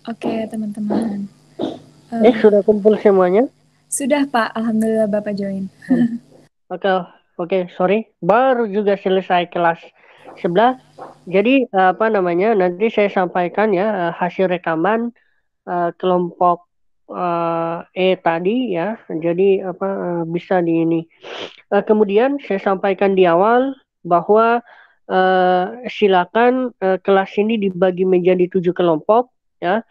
Oke, teman-teman. Sudah kumpul semuanya? Sudah, Pak. Alhamdulillah Bapak join. Oke, oke, sorry. Baru juga selesai kelas 11. Jadi nanti saya sampaikan ya hasil rekaman kelompok tadi ya. Jadi bisa di ini. Kemudian saya sampaikan di awal bahwa silakan kelas ini dibagi menjadi 7 kelompok ya.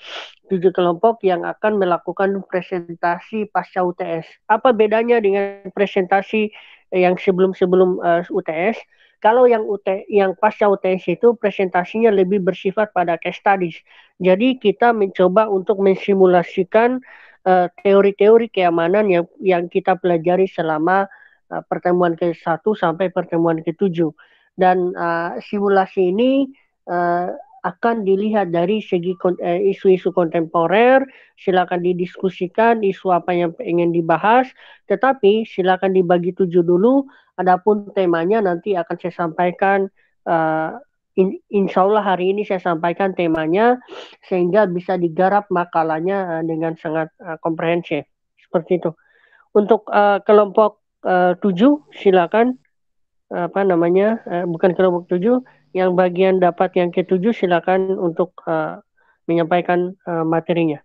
7 kelompok yang akan melakukan presentasi pasca UTS. Apa bedanya dengan presentasi yang sebelum-sebelum UTS? Kalau yang pasca UTS itu presentasinya lebih bersifat pada case studies. Jadi kita mencoba untuk mensimulasikan teori-teori keamanan yang kita pelajari selama pertemuan ke-1 sampai pertemuan ke-7. Dan simulasi ini uh, akan dilihat dari segi isu-isu kontemporer, silakan didiskusikan isu apa yang ingin dibahas, tetapi silakan dibagi 7 dulu, adapun temanya nanti akan saya sampaikan, insya Allah hari ini saya sampaikan temanya, sehingga bisa digarap makalahnya dengan sangat komprehensif, seperti itu. Untuk kelompok 7, silakan bukan kelompok 7, yang bagian dapat yang ke-7 silakan untuk menyampaikan materinya.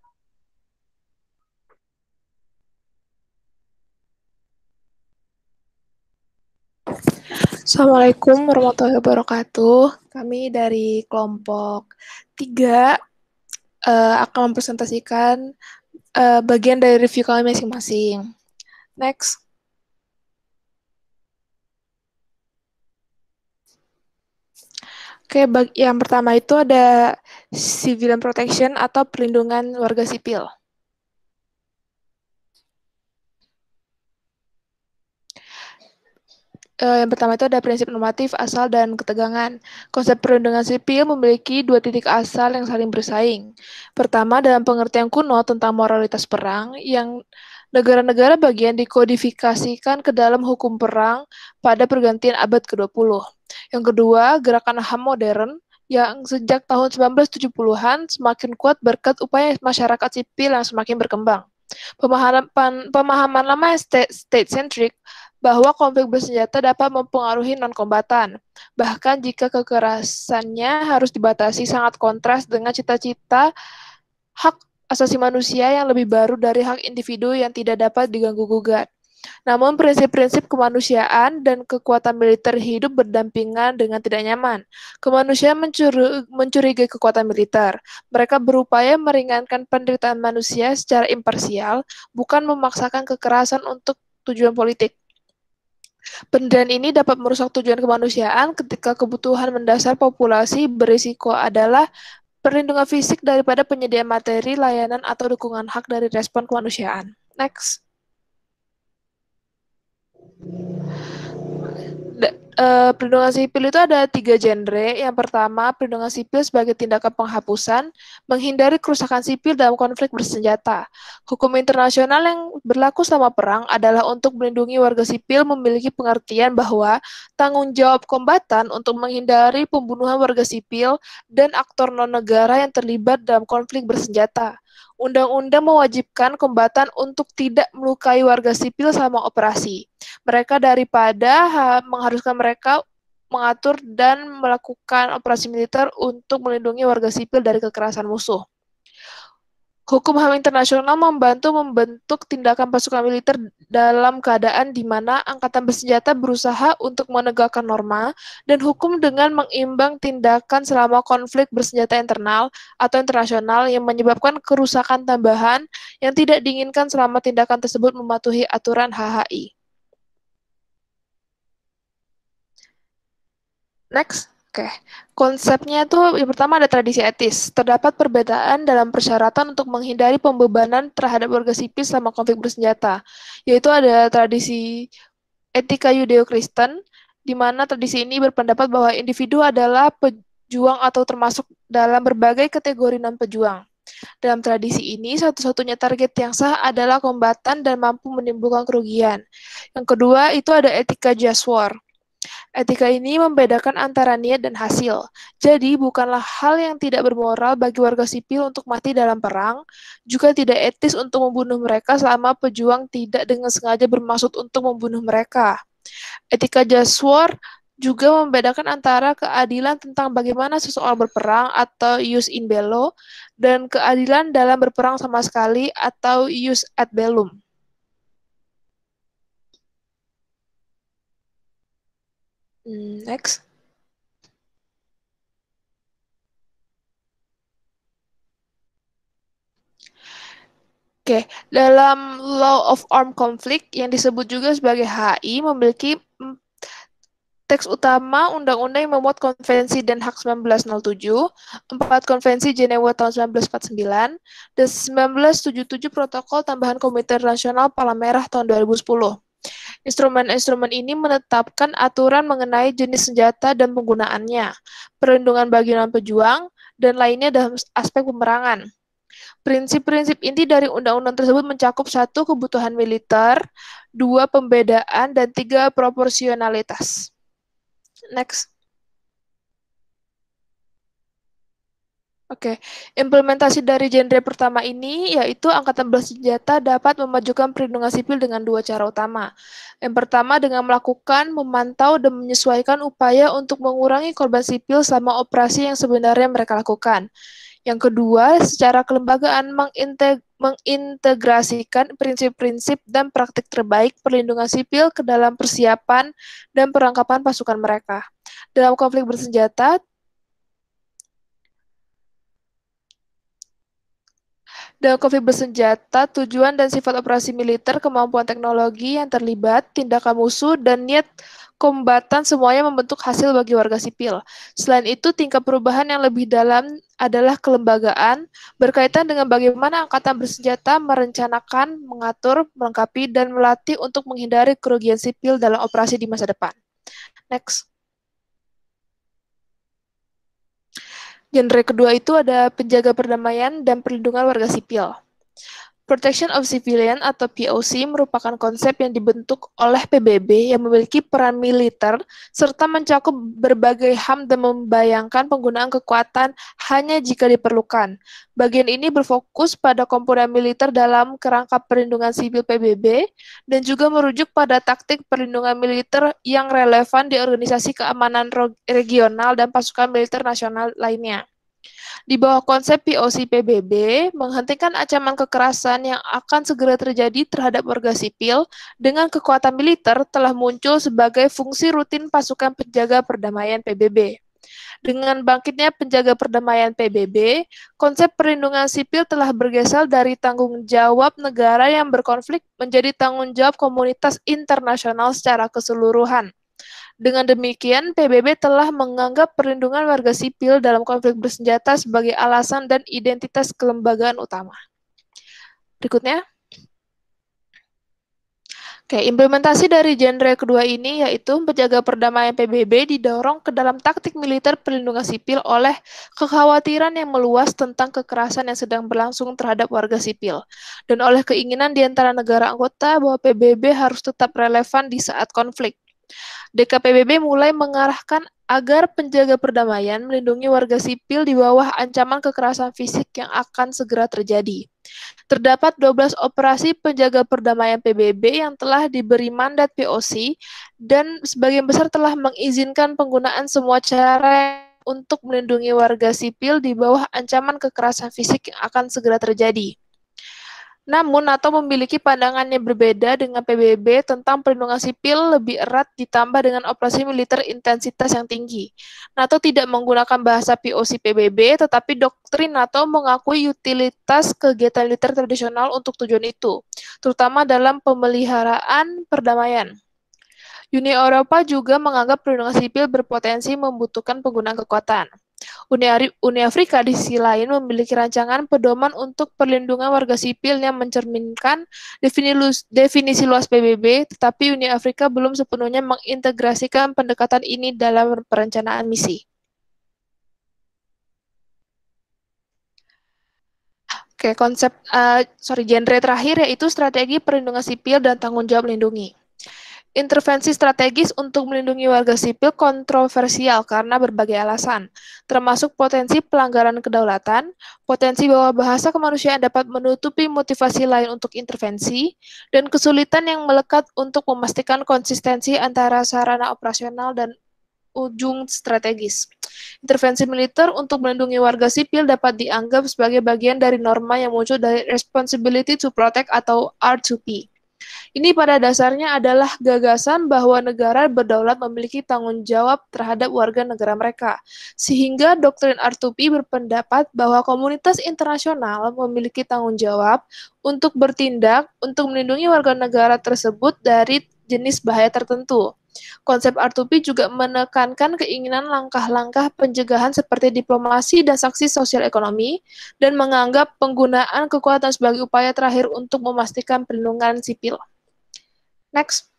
Assalamualaikum warahmatullahi wabarakatuh. Kami dari kelompok 3 akan mempresentasikan bagian dari review kami masing-masing. Next. Oke, yang pertama itu ada civilian protection atau perlindungan warga sipil. Yang pertama itu ada prinsip normatif, asal, dan ketegangan. Konsep perlindungan sipil memiliki 2 titik asal yang saling bersaing. Pertama, dalam pengertian kuno tentang moralitas perang, yang negara-negara bagian dikodifikasikan ke dalam hukum perang pada pergantian abad ke-20. Yang kedua, gerakan HAM modern, yang sejak tahun 1970-an semakin kuat berkat upaya masyarakat sipil yang semakin berkembang. Pemahaman lama state-centric bahwa konflik bersenjata dapat mempengaruhi non-kombatan. Bahkan jika kekerasannya harus dibatasi, sangat kontras dengan cita-cita hak asasi manusia yang lebih baru dari hak individu yang tidak dapat diganggu-gugat. Namun prinsip-prinsip kemanusiaan dan kekuatan militer hidup berdampingan dengan tidak nyaman. Kemanusiaan mencurigai kekuatan militer. Mereka berupaya meringankan penderitaan manusia secara imparsial, bukan memaksakan kekerasan untuk tujuan politik. Penderitaan ini dapat merusak tujuan kemanusiaan ketika kebutuhan mendasar populasi berisiko adalah perlindungan fisik daripada penyediaan materi, layanan, atau dukungan hak dari respon kemanusiaan. Next. Perlindungan sipil itu ada 3 genre. Yang pertama, perlindungan sipil sebagai tindakan penghapusan, menghindari kerusakan sipil dalam konflik bersenjata. Hukum internasional yang berlaku selama perang adalah untuk melindungi warga sipil memiliki pengertian bahwa tanggung jawab kombatan untuk menghindari pembunuhan warga sipil dan aktor non-negara yang terlibat dalam konflik bersenjata. Undang-undang mewajibkan kombatan untuk tidak melukai warga sipil selama operasi. Mereka daripada mengharuskan mereka mengatur dan melakukan operasi militer untuk melindungi warga sipil dari kekerasan musuh. Hukum HAM internasional membentuk tindakan pasukan militer dalam keadaan di mana angkatan bersenjata berusaha untuk menegakkan norma dan hukum dengan mengimbang tindakan selama konflik bersenjata internal atau internasional yang menyebabkan kerusakan tambahan yang tidak diinginkan selama tindakan tersebut mematuhi aturan HHI. Next. Oke, konsepnya itu yang pertama ada tradisi etis. Terdapat perbedaan dalam persyaratan untuk menghindari pembebanan terhadap warga sipil selama konflik bersenjata, yaitu ada tradisi etika Yudeo-Kristen, di mana tradisi ini berpendapat bahwa individu adalah pejuang atau termasuk dalam berbagai kategori non-pejuang. Dalam tradisi ini, satu-satunya target yang sah adalah kombatan dan mampu menimbulkan kerugian. Yang kedua, itu ada etika just war. Etika ini membedakan antara niat dan hasil. Jadi, bukanlah hal yang tidak bermoral bagi warga sipil untuk mati dalam perang, juga tidak etis untuk membunuh mereka selama pejuang tidak dengan sengaja bermaksud untuk membunuh mereka. Etika just war juga membedakan antara keadilan tentang bagaimana seseorang berperang atau ius in bello dan keadilan dalam berperang sama sekali atau ius ad bellum. Next. Oke, dalam Law of Armed Conflict yang disebut juga sebagai HI memiliki teks utama undang-undang yang memuat Konvensi Den Haag 1907, 4 Konvensi Jenewa tahun 1949, dan 1977 Protokol Tambahan Komite Nasional Palang Merah tahun 2010. Instrumen-instrumen ini menetapkan aturan mengenai jenis senjata dan penggunaannya, perlindungan bagi non-pejuang, dan lainnya dalam aspek peperangan. Prinsip-prinsip inti dari undang-undang tersebut mencakup 1. Kebutuhan militer, 2. Pembedaan, dan 3. Proporsionalitas. Next. Oke, implementasi dari genre pertama ini yaitu Angkatan Bersenjata dapat memajukan perlindungan sipil dengan 2 cara utama. Yang pertama dengan melakukan, memantau, dan menyesuaikan upaya untuk mengurangi korban sipil selama operasi yang sebenarnya mereka lakukan. Yang kedua, secara kelembagaan mengintegrasikan prinsip-prinsip dan praktik terbaik perlindungan sipil ke dalam persiapan dan perlengkapan pasukan mereka. Dalam konflik bersenjata, tujuan dan sifat operasi militer, kemampuan teknologi yang terlibat, tindakan musuh, dan niat kombatan semuanya membentuk hasil bagi warga sipil. Selain itu, tingkat perubahan yang lebih dalam adalah kelembagaan, berkaitan dengan bagaimana angkatan bersenjata merencanakan, mengatur, melengkapi, dan melatih untuk menghindari kerugian sipil dalam operasi di masa depan. Next. Genre kedua itu ada penjaga perdamaian dan perlindungan warga sipil. Protection of Civilian atau POC merupakan konsep yang dibentuk oleh PBB yang memiliki peran militer serta mencakup berbagai HAM dan membayangkan penggunaan kekuatan hanya jika diperlukan. Bagian ini berfokus pada komponen militer dalam kerangka perlindungan sipil PBB dan juga merujuk pada taktik perlindungan militer yang relevan di organisasi keamanan regional dan pasukan militer nasional lainnya. Di bawah konsep POC PBB, menghentikan ancaman kekerasan yang akan segera terjadi terhadap warga sipil dengan kekuatan militer telah muncul sebagai fungsi rutin pasukan penjaga perdamaian PBB. Dengan bangkitnya penjaga perdamaian PBB, konsep perlindungan sipil telah bergeser dari tanggung jawab negara yang berkonflik menjadi tanggung jawab komunitas internasional secara keseluruhan. Dengan demikian, PBB telah menganggap perlindungan warga sipil dalam konflik bersenjata sebagai alasan dan identitas kelembagaan utama. Berikutnya. Oke, implementasi dari genre kedua ini yaitu penjaga perdamaian PBB didorong ke dalam taktik militer perlindungan sipil oleh kekhawatiran yang meluas tentang kekerasan yang sedang berlangsung terhadap warga sipil dan oleh keinginan di antara negara anggota bahwa PBB harus tetap relevan di saat konflik. DKPBB mulai mengarahkan agar penjaga perdamaian melindungi warga sipil di bawah ancaman kekerasan fisik yang akan segera terjadi. Terdapat 12 operasi penjaga perdamaian PBB yang telah diberi mandat POC dan sebagian besar telah mengizinkan penggunaan semua cara untuk melindungi warga sipil di bawah ancaman kekerasan fisik yang akan segera terjadi. Namun, NATO memiliki pandangan yang berbeda dengan PBB tentang perlindungan sipil lebih erat ditambah dengan operasi militer intensitas yang tinggi. NATO tidak menggunakan bahasa POC PBB, tetapi doktrin NATO mengakui utilitas kegiatan militer tradisional untuk tujuan itu, terutama dalam pemeliharaan perdamaian. Uni Eropa juga menganggap perlindungan sipil berpotensi membutuhkan penggunaan kekuatan. Uni Afrika di sisi lain memiliki rancangan pedoman untuk perlindungan warga sipil yang mencerminkan definisi luas PBB, tetapi Uni Afrika belum sepenuhnya mengintegrasikan pendekatan ini dalam perencanaan misi. Oke, genre terakhir yaitu strategi perlindungan sipil dan tanggung jawab melindungi. Intervensi strategis untuk melindungi warga sipil kontroversial karena berbagai alasan, termasuk potensi pelanggaran kedaulatan, potensi bahwa bahasa kemanusiaan dapat menutupi motivasi lain untuk intervensi, dan kesulitan yang melekat untuk memastikan konsistensi antara sarana operasional dan ujung strategis. Intervensi militer untuk melindungi warga sipil dapat dianggap sebagai bagian dari norma yang muncul dari Responsibility to Protect atau R2P. Ini pada dasarnya adalah gagasan bahwa negara berdaulat memiliki tanggung jawab terhadap warga negara mereka. Sehingga doktrin R2P berpendapat bahwa komunitas internasional memiliki tanggung jawab untuk bertindak untuk melindungi warga negara tersebut dari jenis bahaya tertentu. Konsep R2P juga menekankan keinginan langkah-langkah pencegahan seperti diplomasi dan sanksi sosial ekonomi, dan menganggap penggunaan kekuatan sebagai upaya terakhir untuk memastikan perlindungan sipil. Next.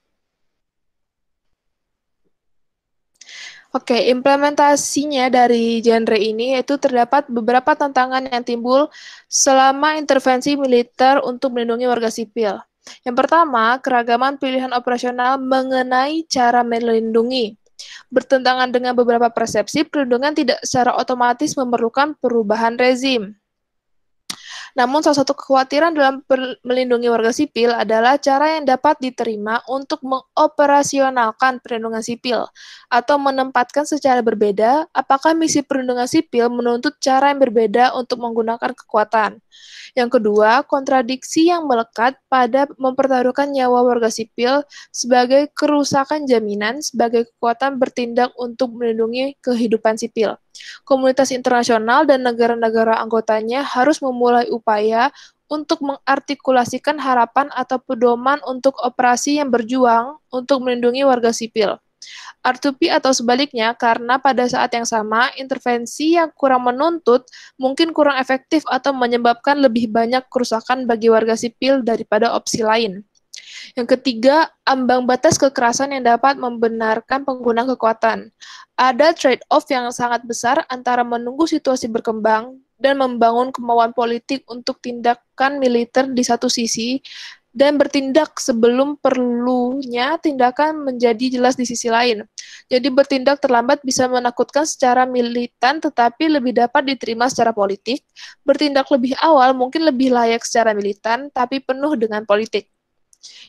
Oke, implementasinya dari genre ini yaitu terdapat beberapa tantangan yang timbul selama intervensi militer untuk melindungi warga sipil. Yang pertama, keragaman pilihan operasional mengenai cara melindungi. Bertentangan dengan beberapa persepsi, perlindungan tidak secara otomatis memerlukan perubahan rezim. Namun salah satu kekhawatiran dalam melindungi warga sipil adalah cara yang dapat diterima untuk mengoperasionalkan perlindungan sipil atau menempatkan secara berbeda apakah misi perlindungan sipil menuntut cara yang berbeda untuk menggunakan kekuatan. Yang kedua, kontradiksi yang melekat pada mempertaruhkan nyawa warga sipil sebagai kerusakan jaminan sebagai kekuatan bertindak untuk melindungi kehidupan sipil. Komunitas internasional dan negara-negara anggotanya harus memulai upaya untuk mengartikulasikan harapan atau pedoman untuk operasi yang berjuang untuk melindungi warga sipil. R2P atau sebaliknya, karena pada saat yang sama, intervensi yang kurang menuntut mungkin kurang efektif atau menyebabkan lebih banyak kerusakan bagi warga sipil daripada opsi lain. Yang ketiga, ambang batas kekerasan yang dapat membenarkan penggunaan kekuatan. Ada trade-off yang sangat besar antara menunggu situasi berkembang dan membangun kemauan politik untuk tindakan militer di satu sisi, dan bertindak sebelum perlunya tindakan menjadi jelas di sisi lain. Jadi bertindak terlambat bisa menakutkan secara militan tetapi lebih dapat diterima secara politik. Bertindak lebih awal mungkin lebih layak secara militan tapi penuh dengan politik.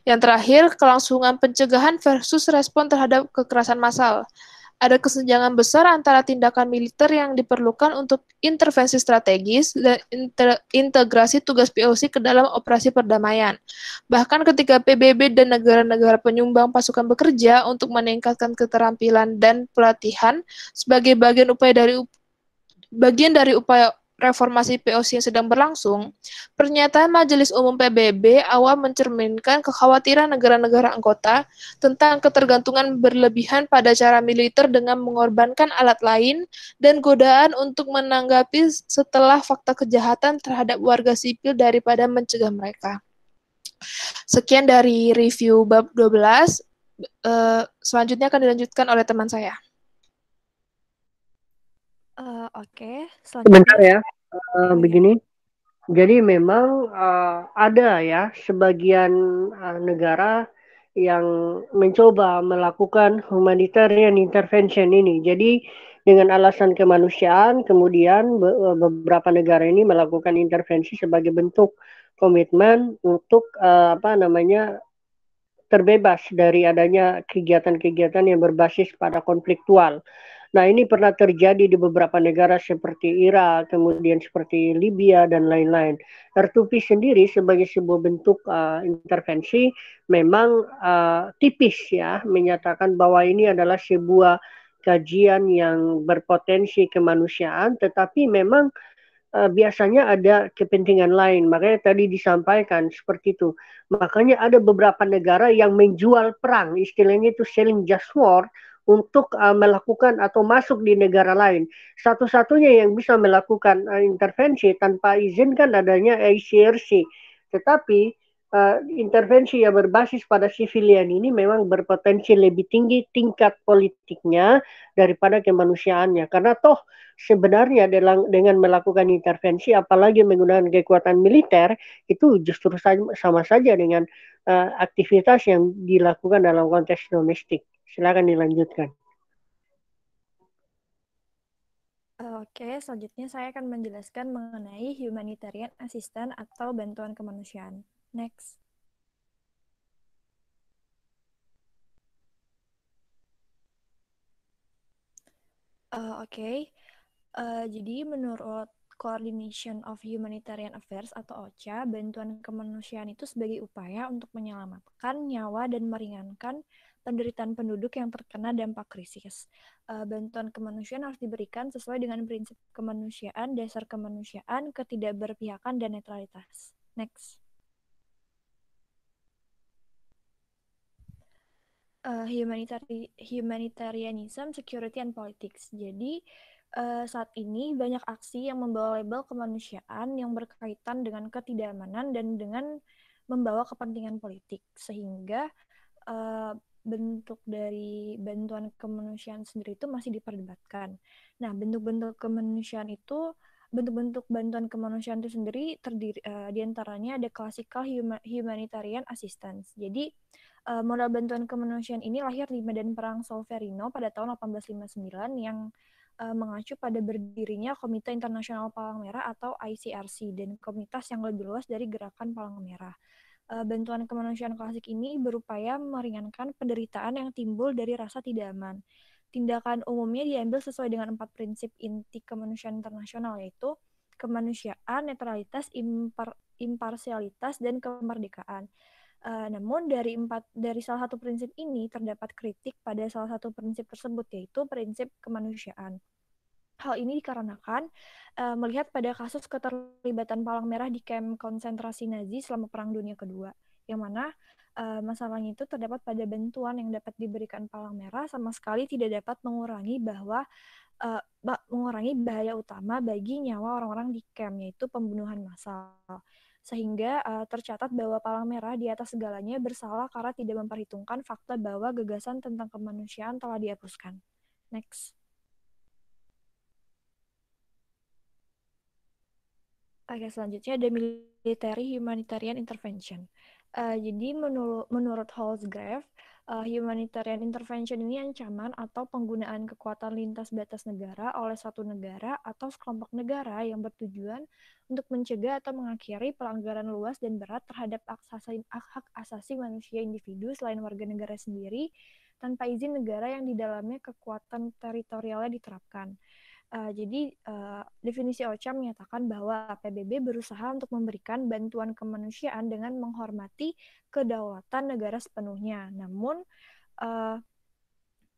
Yang terakhir, kelangsungan pencegahan versus respon terhadap kekerasan massal. Ada kesenjangan besar antara tindakan militer yang diperlukan untuk intervensi strategis dan integrasi tugas POC ke dalam operasi perdamaian. Bahkan ketika PBB dan negara-negara penyumbang pasukan bekerja untuk meningkatkan keterampilan dan pelatihan sebagai bagian dari upaya reformasi POC yang sedang berlangsung, pernyataan Majelis Umum PBB awal mencerminkan kekhawatiran negara-negara anggota tentang ketergantungan berlebihan pada cara militer dengan mengorbankan alat lain dan godaan untuk menanggapi setelah fakta kejahatan terhadap warga sipil daripada mencegah mereka. Sekian dari review bab 12. Selanjutnya akan dilanjutkan oleh teman saya. Oke, Sebentar selanjutnya. ya, begini. Jadi memang ada ya sebagian negara yang mencoba melakukan humanitarian intervention ini. Jadi dengan alasan kemanusiaan, kemudian beberapa negara ini melakukan intervensi sebagai bentuk komitmen untuk terbebas dari adanya kegiatan-kegiatan yang berbasis pada konfliktual. Nah, ini pernah terjadi di beberapa negara seperti Irak, kemudian seperti Libya, dan lain-lain. R2P sendiri sebagai sebuah bentuk intervensi memang tipis ya, menyatakan bahwa ini adalah sebuah kajian yang berpotensi kemanusiaan, tetapi memang biasanya ada kepentingan lain. Makanya tadi disampaikan seperti itu. Makanya ada beberapa negara yang menjual perang, istilahnya itu selling just war, untuk melakukan atau masuk di negara lain. Satu-satunya yang bisa melakukan intervensi tanpa izin kan adanya ICRC. Tetapi intervensi yang berbasis pada sivilian ini memang berpotensi lebih tinggi tingkat politiknya daripada kemanusiaannya. Karena toh sebenarnya dengan melakukan intervensi, apalagi menggunakan kekuatan militer, itu justru sama saja dengan aktivitas yang dilakukan dalam konteks domestik. Silakan dilanjutkan. Oke, selanjutnya saya akan menjelaskan mengenai humanitarian assistance atau bantuan kemanusiaan. Next. Oke. Jadi menurut Coordination of Humanitarian Affairs atau OCHA, bantuan kemanusiaan itu sebagai upaya untuk menyelamatkan nyawa dan meringankan penderitaan penduduk yang terkena dampak krisis. Bantuan kemanusiaan harus diberikan sesuai dengan prinsip kemanusiaan, dasar kemanusiaan, ketidakberpihakan, dan netralitas. Next. Humanitarianism, Security, and Politics. Jadi, saat ini banyak aksi yang membawa label kemanusiaan yang berkaitan dengan ketidakamanan dan dengan membawa kepentingan politik, sehingga bentuk dari bantuan kemanusiaan sendiri itu masih diperdebatkan. Nah, bentuk-bentuk bantuan kemanusiaan itu sendiri terdiri diantaranya ada classical humanitarian assistance. Jadi modal bantuan kemanusiaan ini lahir di medan perang Solferino pada tahun 1859 yang mengacu pada berdirinya Komite Internasional Palang Merah atau ICRC dan komunitas yang lebih luas dari Gerakan Palang Merah. Bantuan kemanusiaan klasik ini berupaya meringankan penderitaan yang timbul dari rasa tidak aman. Tindakan umumnya diambil sesuai dengan 4 prinsip inti kemanusiaan internasional, yaitu kemanusiaan, netralitas, imparsialitas, dan kemerdekaan. Namun dari salah satu prinsip ini terdapat kritik pada salah satu prinsip tersebut, yaitu prinsip kemanusiaan. Hal ini dikarenakan melihat pada kasus keterlibatan Palang Merah di kamp konsentrasi Nazi selama Perang Dunia Kedua, yang mana masalahnya itu terdapat pada bantuan yang dapat diberikan Palang Merah sama sekali tidak dapat mengurangi bahaya utama bagi nyawa orang-orang di kamp, yaitu pembunuhan massal. Sehingga tercatat bahwa Palang Merah di atas segalanya bersalah karena tidak memperhitungkan fakta bahwa gagasan tentang kemanusiaan telah dihapuskan. Next. Oke, selanjutnya ada military humanitarian intervention. Jadi menurut Holzgrave, humanitarian intervention ini ancaman atau penggunaan kekuatan lintas batas negara oleh satu negara atau sekelompok negara yang bertujuan untuk mencegah atau mengakhiri pelanggaran luas dan berat terhadap hak asasi manusia individu selain warga negara sendiri tanpa izin negara yang di dalamnya kekuatan teritorialnya diterapkan. Jadi definisi OCHA menyatakan bahwa PBB berusaha untuk memberikan bantuan kemanusiaan dengan menghormati kedaulatan negara sepenuhnya. Namun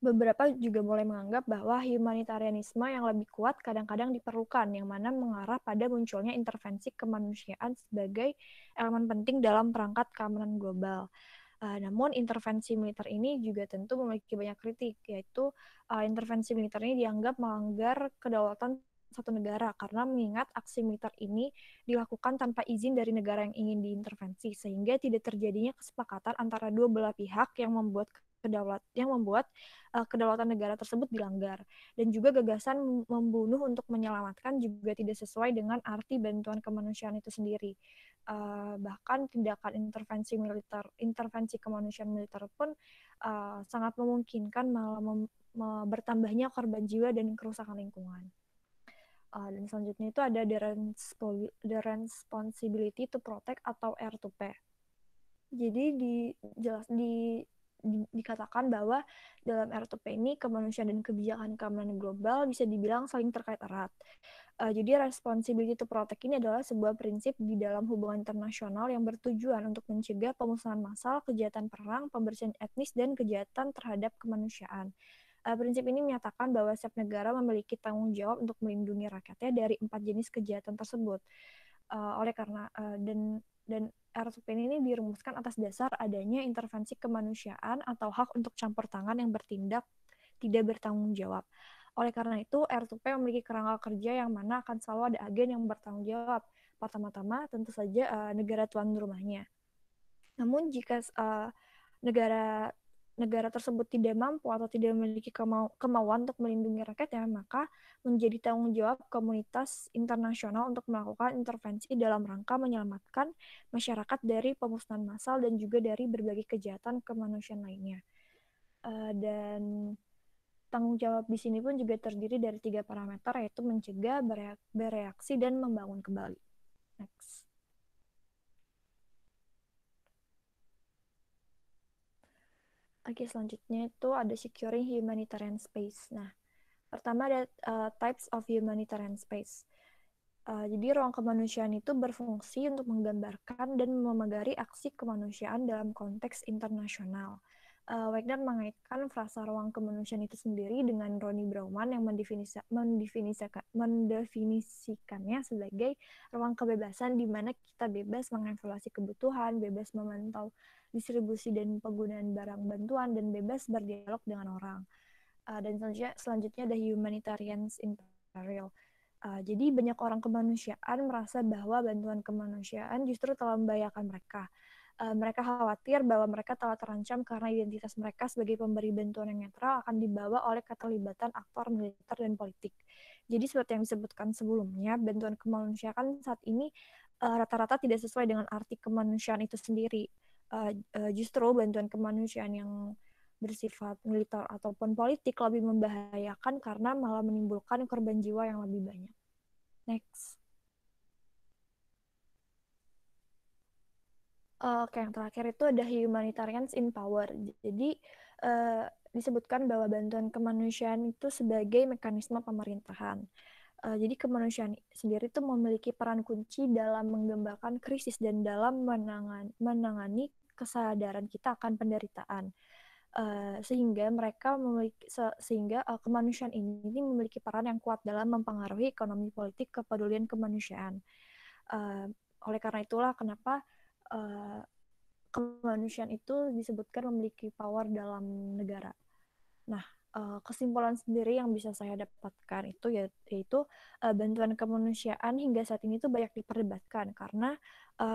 beberapa juga mulai menganggap bahwa humanitarianisme yang lebih kuat kadang-kadang diperlukan, yang mana mengarah pada munculnya intervensi kemanusiaan sebagai elemen penting dalam perangkat keamanan global. Namun intervensi militer ini juga tentu memiliki banyak kritik, yaitu intervensi militer ini dianggap melanggar kedaulatan satu negara karena mengingat aksi militer ini dilakukan tanpa izin dari negara yang ingin diintervensi, sehingga tidak terjadinya kesepakatan antara dua belah pihak yang membuat kedaulatan negara tersebut dilanggar. Dan juga gagasan membunuh untuk menyelamatkan juga tidak sesuai dengan arti bantuan kemanusiaan itu sendiri. Bahkan tindakan intervensi kemanusiaan militer pun sangat memungkinkan malah bertambahnya korban jiwa dan kerusakan lingkungan. Dan selanjutnya itu ada the responsibility to protect atau R2P. Jadi dikatakan bahwa dalam R2P ini kemanusiaan dan kebijakan keamanan global bisa dibilang saling terkait erat. Jadi responsibility to protect ini adalah sebuah prinsip di dalam hubungan internasional yang bertujuan untuk mencegah pemusnahan massal, kejahatan perang, pembersihan etnis, dan kejahatan terhadap kemanusiaan. Prinsip ini menyatakan bahwa setiap negara memiliki tanggung jawab untuk melindungi rakyatnya dari 4 jenis kejahatan tersebut. Oleh karena dan R2P ini dirumuskan atas dasar adanya intervensi kemanusiaan atau hak untuk campur tangan yang bertindak tidak bertanggung jawab. Oleh karena itu, R2P memiliki kerangka kerja yang mana akan selalu ada agen yang bertanggung jawab. Pertama-tama, tentu saja negara tuan rumahnya. Namun jika negara negara tersebut tidak mampu atau tidak memiliki kemauan untuk melindungi rakyatnya, maka menjadi tanggung jawab komunitas internasional untuk melakukan intervensi dalam rangka menyelamatkan masyarakat dari pemusnahan massal dan juga dari berbagai kejahatan kemanusiaan lainnya. Dan tanggung jawab di sini pun juga terdiri dari 3 parameter, yaitu mencegah, bereaksi, dan membangun kembali. Next. Oke, selanjutnya itu ada securing humanitarian space. Nah, pertama ada types of humanitarian space. Jadi ruang kemanusiaan itu berfungsi untuk menggambarkan dan memagari aksi kemanusiaan dalam konteks internasional. Wagner mengaitkan frasa ruang kemanusiaan itu sendiri dengan Ronnie Brauman yang mendefinisikannya sebagai ruang kebebasan di mana kita bebas mengevaluasi kebutuhan, bebas memantau distribusi dan penggunaan barang bantuan, dan bebas berdialog dengan orang. Dan selanjutnya ada humanitarians in peril. Jadi banyak orang kemanusiaan merasa bahwa bantuan kemanusiaan justru telah membahayakan mereka. Mereka khawatir bahwa mereka telah terancam karena identitas mereka sebagai pemberi bantuan yang netral akan dibawa oleh keterlibatan aktor militer dan politik. Jadi seperti yang disebutkan sebelumnya, bantuan kemanusiaan saat ini rata-rata tidak sesuai dengan arti kemanusiaan itu sendiri. Justru bantuan kemanusiaan yang bersifat militer ataupun politik lebih membahayakan karena malah menimbulkan korban jiwa yang lebih banyak. Next. Oke, yang terakhir itu ada humanitarians in power. Jadi disebutkan bahwa bantuan kemanusiaan itu sebagai mekanisme pemerintahan. Jadi kemanusiaan sendiri itu memiliki peran kunci dalam menggambarkan krisis dan dalam menangani kesadaran kita akan penderitaan. Sehingga kemanusiaan ini memiliki peran yang kuat dalam mempengaruhi ekonomi politik kepedulian kemanusiaan. Oleh karena itulah kenapa kemanusiaan itu disebutkan memiliki power dalam negara. Nah, kesimpulan sendiri yang bisa saya dapatkan itu yaitu bantuan kemanusiaan hingga saat ini tuh banyak diperdebatkan karena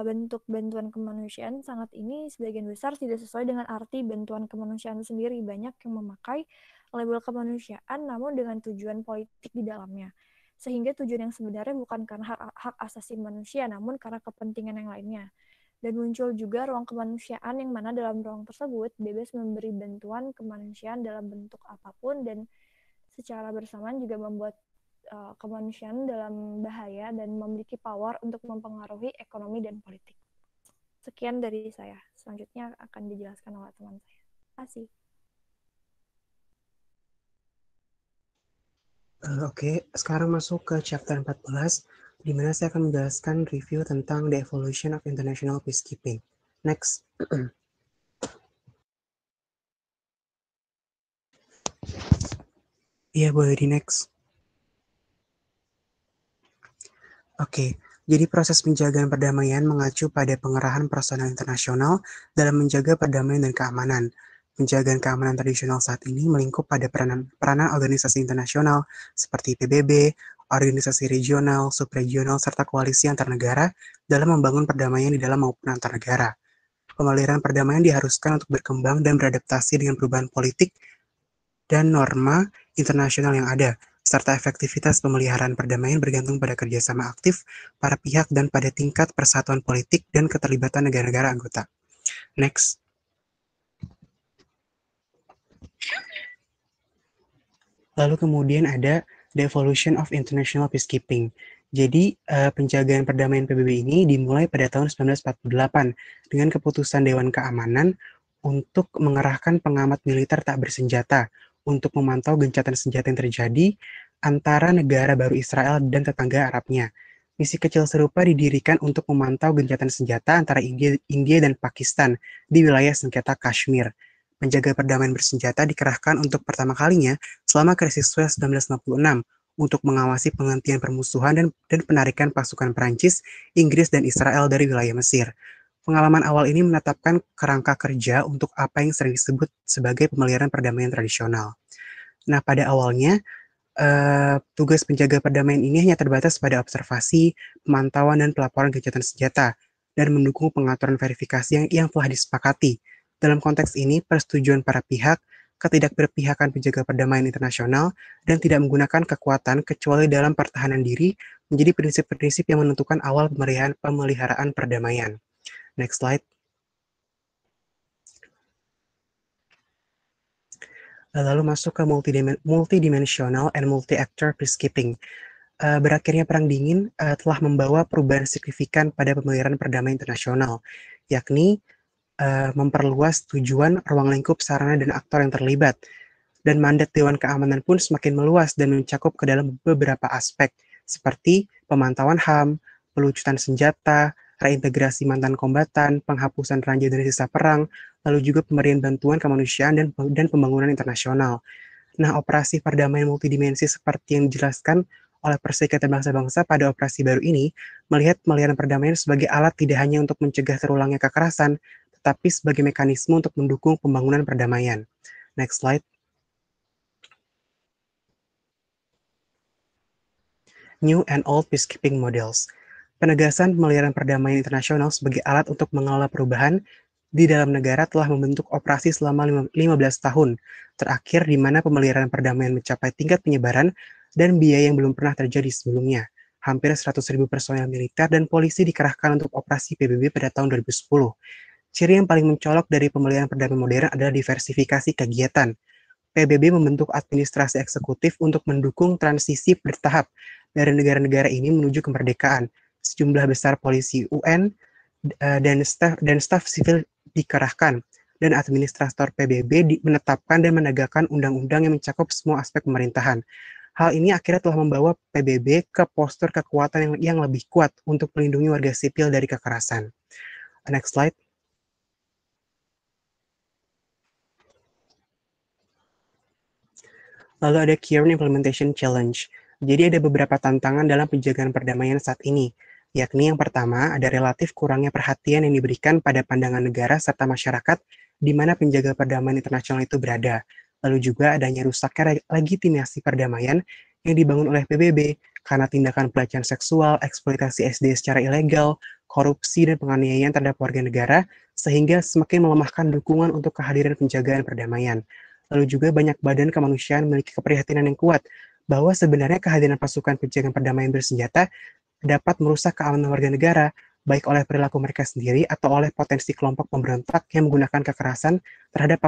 bentuk bantuan kemanusiaan sangat ini sebagian besar tidak sesuai dengan arti bantuan kemanusiaan itu sendiri. Banyak yang memakai label kemanusiaan namun dengan tujuan politik di dalamnya. Sehingga tujuan yang sebenarnya bukan karena hak asasi manusia namun karena kepentingan yang lainnya. Dan muncul juga ruang kemanusiaan yang mana dalam ruang tersebut bebas memberi bantuan kemanusiaan dalam bentuk apapun dan secara bersamaan juga membuat kemanusiaan dalam bahaya dan memiliki power untuk mempengaruhi ekonomi dan politik. Sekian dari saya. Selanjutnya akan dijelaskan oleh teman saya. Terima kasih. Oke, sekarang masuk ke chapter 14, di mana saya akan menjelaskan review tentang the evolution of international peacekeeping. Next. Iya, boleh di next. Oke, jadi proses penjagaan perdamaian mengacu pada pengerahan personel internasional dalam menjaga perdamaian dan keamanan. Penjagaan keamanan tradisional saat ini melingkup pada peranan organisasi internasional seperti PBB, organisasi regional, subregional, serta koalisi antar negara dalam membangun perdamaian di dalam maupun antar negara. Pemeliharaan perdamaian diharuskan untuk berkembang dan beradaptasi dengan perubahan politik dan norma internasional yang ada, serta efektivitas pemeliharaan perdamaian bergantung pada kerjasama aktif para pihak dan pada tingkat persatuan politik dan keterlibatan negara-negara anggota. Next. Lalu kemudian ada the evolution of international peacekeeping. Jadi penjagaan perdamaian PBB ini dimulai pada tahun 1948 dengan keputusan Dewan Keamanan untuk mengerahkan pengamat militer tak bersenjata untuk memantau gencatan senjata yang terjadi antara negara baru Israel dan tetangga Arabnya. Misi kecil serupa didirikan untuk memantau gencatan senjata antara India dan Pakistan di wilayah sengketa Kashmir. Penjaga perdamaian bersenjata dikerahkan untuk pertama kalinya selama krisis Suez 1956 untuk mengawasi penghentian permusuhan dan penarikan pasukan Perancis, Inggris, dan Israel dari wilayah Mesir. Pengalaman awal ini menetapkan kerangka kerja untuk apa yang sering disebut sebagai pemeliharaan perdamaian tradisional. Nah, pada awalnya, tugas penjaga perdamaian ini hanya terbatas pada observasi, pemantauan, dan pelaporan gencatan senjata, dan mendukung pengaturan verifikasi yang telah disepakati. Dalam konteks ini, persetujuan para pihak, ketidakberpihakan penjaga perdamaian internasional, dan tidak menggunakan kekuatan kecuali dalam pertahanan diri menjadi prinsip-prinsip yang menentukan awal pemeliharaan perdamaian. Next slide. Lalu masuk ke multidimensional and multi-actor peacekeeping. Berakhirnya Perang Dingin telah membawa perubahan signifikan pada pemeliharaan perdamaian internasional, yakni memperluas tujuan, ruang lingkup, sarana, dan aktor yang terlibat. Dan mandat Dewan Keamanan pun semakin meluas dan mencakup ke dalam beberapa aspek, seperti pemantauan HAM, pelucutan senjata, reintegrasi mantan kombatan, penghapusan ranjau dari sisa perang, lalu juga pemberian bantuan kemanusiaan dan pembangunan internasional. Nah, operasi perdamaian multidimensi seperti yang dijelaskan oleh Perserikatan Bangsa-Bangsa pada operasi baru ini, melihat pemeliharaan perdamaian sebagai alat tidak hanya untuk mencegah terulangnya kekerasan, tetapi sebagai mekanisme untuk mendukung pembangunan perdamaian. Next slide. New and Old Peacekeeping Models. Penegasan pemeliharaan perdamaian internasional sebagai alat untuk mengelola perubahan di dalam negara telah membentuk operasi selama 15 tahun, terakhir di mana pemeliharaan perdamaian mencapai tingkat penyebaran dan biaya yang belum pernah terjadi sebelumnya. Hampir 100.000 personel militer dan polisi dikerahkan untuk operasi PBB pada tahun 2010. Ciri yang paling mencolok dari pemeliharaan perdamaian modern adalah diversifikasi kegiatan. PBB membentuk administrasi eksekutif untuk mendukung transisi bertahap dari negara-negara ini menuju kemerdekaan. Sejumlah besar polisi UN dan staf sivil dikerahkan, dan administrator PBB menetapkan dan menegakkan undang-undang yang mencakup semua aspek pemerintahan. Hal ini akhirnya telah membawa PBB ke postur kekuatan yang lebih kuat untuk melindungi warga sipil dari kekerasan. Next slide. Lalu ada Current Implementation Challenge. Jadi ada beberapa tantangan dalam penjagaan perdamaian saat ini, yakni yang pertama ada relatif kurangnya perhatian yang diberikan pada pandangan negara serta masyarakat di mana penjaga perdamaian internasional itu berada. Lalu juga adanya rusaknya legitimasi perdamaian yang dibangun oleh PBB karena tindakan pelecehan seksual, eksploitasi SD secara ilegal, korupsi, dan penganiayaan terhadap warga negara, sehingga semakin melemahkan dukungan untuk kehadiran penjagaan perdamaian. Lalu juga banyak badan kemanusiaan memiliki keprihatinan yang kuat bahwa sebenarnya kehadiran pasukan penjagaan perdamaian bersenjata dapat merusak keamanan warga negara, baik oleh perilaku mereka sendiri atau oleh potensi kelompok pemberontak yang menggunakan kekerasan terhadap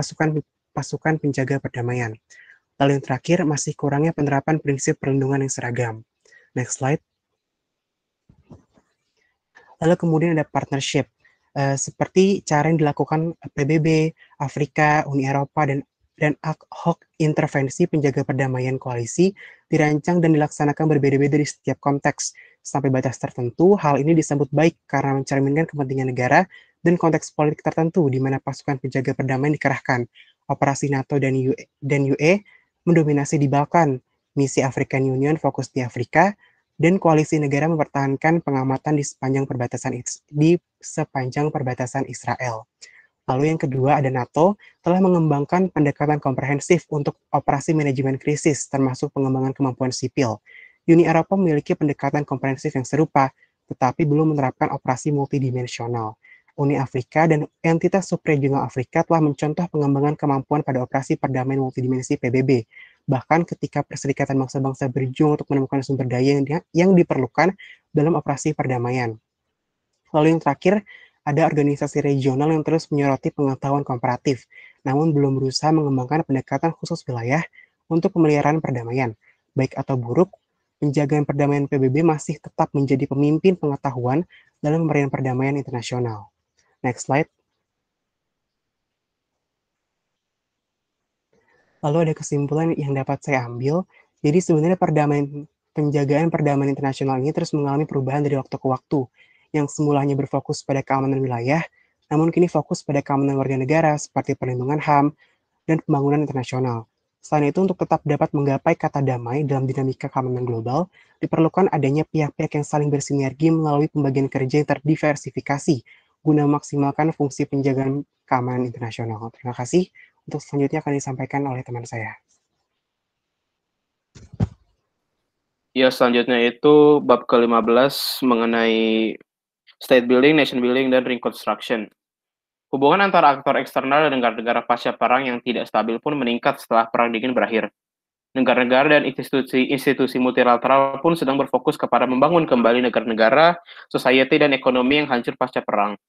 pasukan penjaga perdamaian. Lalu yang terakhir, masih kurangnya penerapan prinsip perlindungan yang seragam. Next slide. Lalu kemudian ada partnership, seperti cara yang dilakukan PBB, Afrika, Uni Eropa, dan ad hoc intervensi penjaga perdamaian koalisi dirancang dan dilaksanakan berbeda-beda di setiap konteks. Sampai batas tertentu, hal ini disambut baik karena mencerminkan kepentingan negara dan konteks politik tertentu di mana pasukan penjaga perdamaian dikerahkan. Operasi NATO dan UE mendominasi di Balkan, misi African Union fokus di Afrika, dan koalisi negara mempertahankan pengamatan di sepanjang perbatasan Israel. Lalu yang kedua ada NATO telah mengembangkan pendekatan komprehensif untuk operasi manajemen krisis termasuk pengembangan kemampuan sipil. Uni Eropa memiliki pendekatan komprehensif yang serupa, tetapi belum menerapkan operasi multidimensional. Uni Afrika dan entitas subregional Afrika telah mencontoh pengembangan kemampuan pada operasi perdamaian multidimensi PBB. Bahkan ketika Perserikatan Bangsa-Bangsa berjuang untuk menemukan sumber daya yang diperlukan dalam operasi perdamaian. Lalu yang terakhir, ada organisasi regional yang terus menyoroti pengetahuan komparatif, namun belum berusaha mengembangkan pendekatan khusus wilayah untuk pemeliharaan perdamaian. Baik atau buruk, penjagaan perdamaian PBB masih tetap menjadi pemimpin pengetahuan dalam pemberian perdamaian internasional. Next slide. Lalu ada kesimpulan yang dapat saya ambil. Jadi sebenarnya penjagaan perdamaian internasional ini terus mengalami perubahan dari waktu ke waktu, yang semulanya berfokus pada keamanan wilayah, namun kini fokus pada keamanan warga negara seperti perlindungan HAM dan pembangunan internasional. Selain itu, untuk tetap dapat menggapai kata damai dalam dinamika keamanan global, diperlukan adanya pihak-pihak yang saling bersinergi melalui pembagian kerja yang terdiversifikasi guna memaksimalkan fungsi penjagaan keamanan internasional. Terima kasih. Untuk selanjutnya akan disampaikan oleh teman saya. Ya, selanjutnya itu bab ke-15 mengenai state building, nation building, dan reconstruction. Hubungan antara aktor eksternal dan negara-negara pasca perang yang tidak stabil pun meningkat setelah Perang Dingin berakhir. Negara-negara dan institusi multilateral pun sedang berfokus kepada membangun kembali negara-negara, society, dan ekonomi yang hancur pasca perang.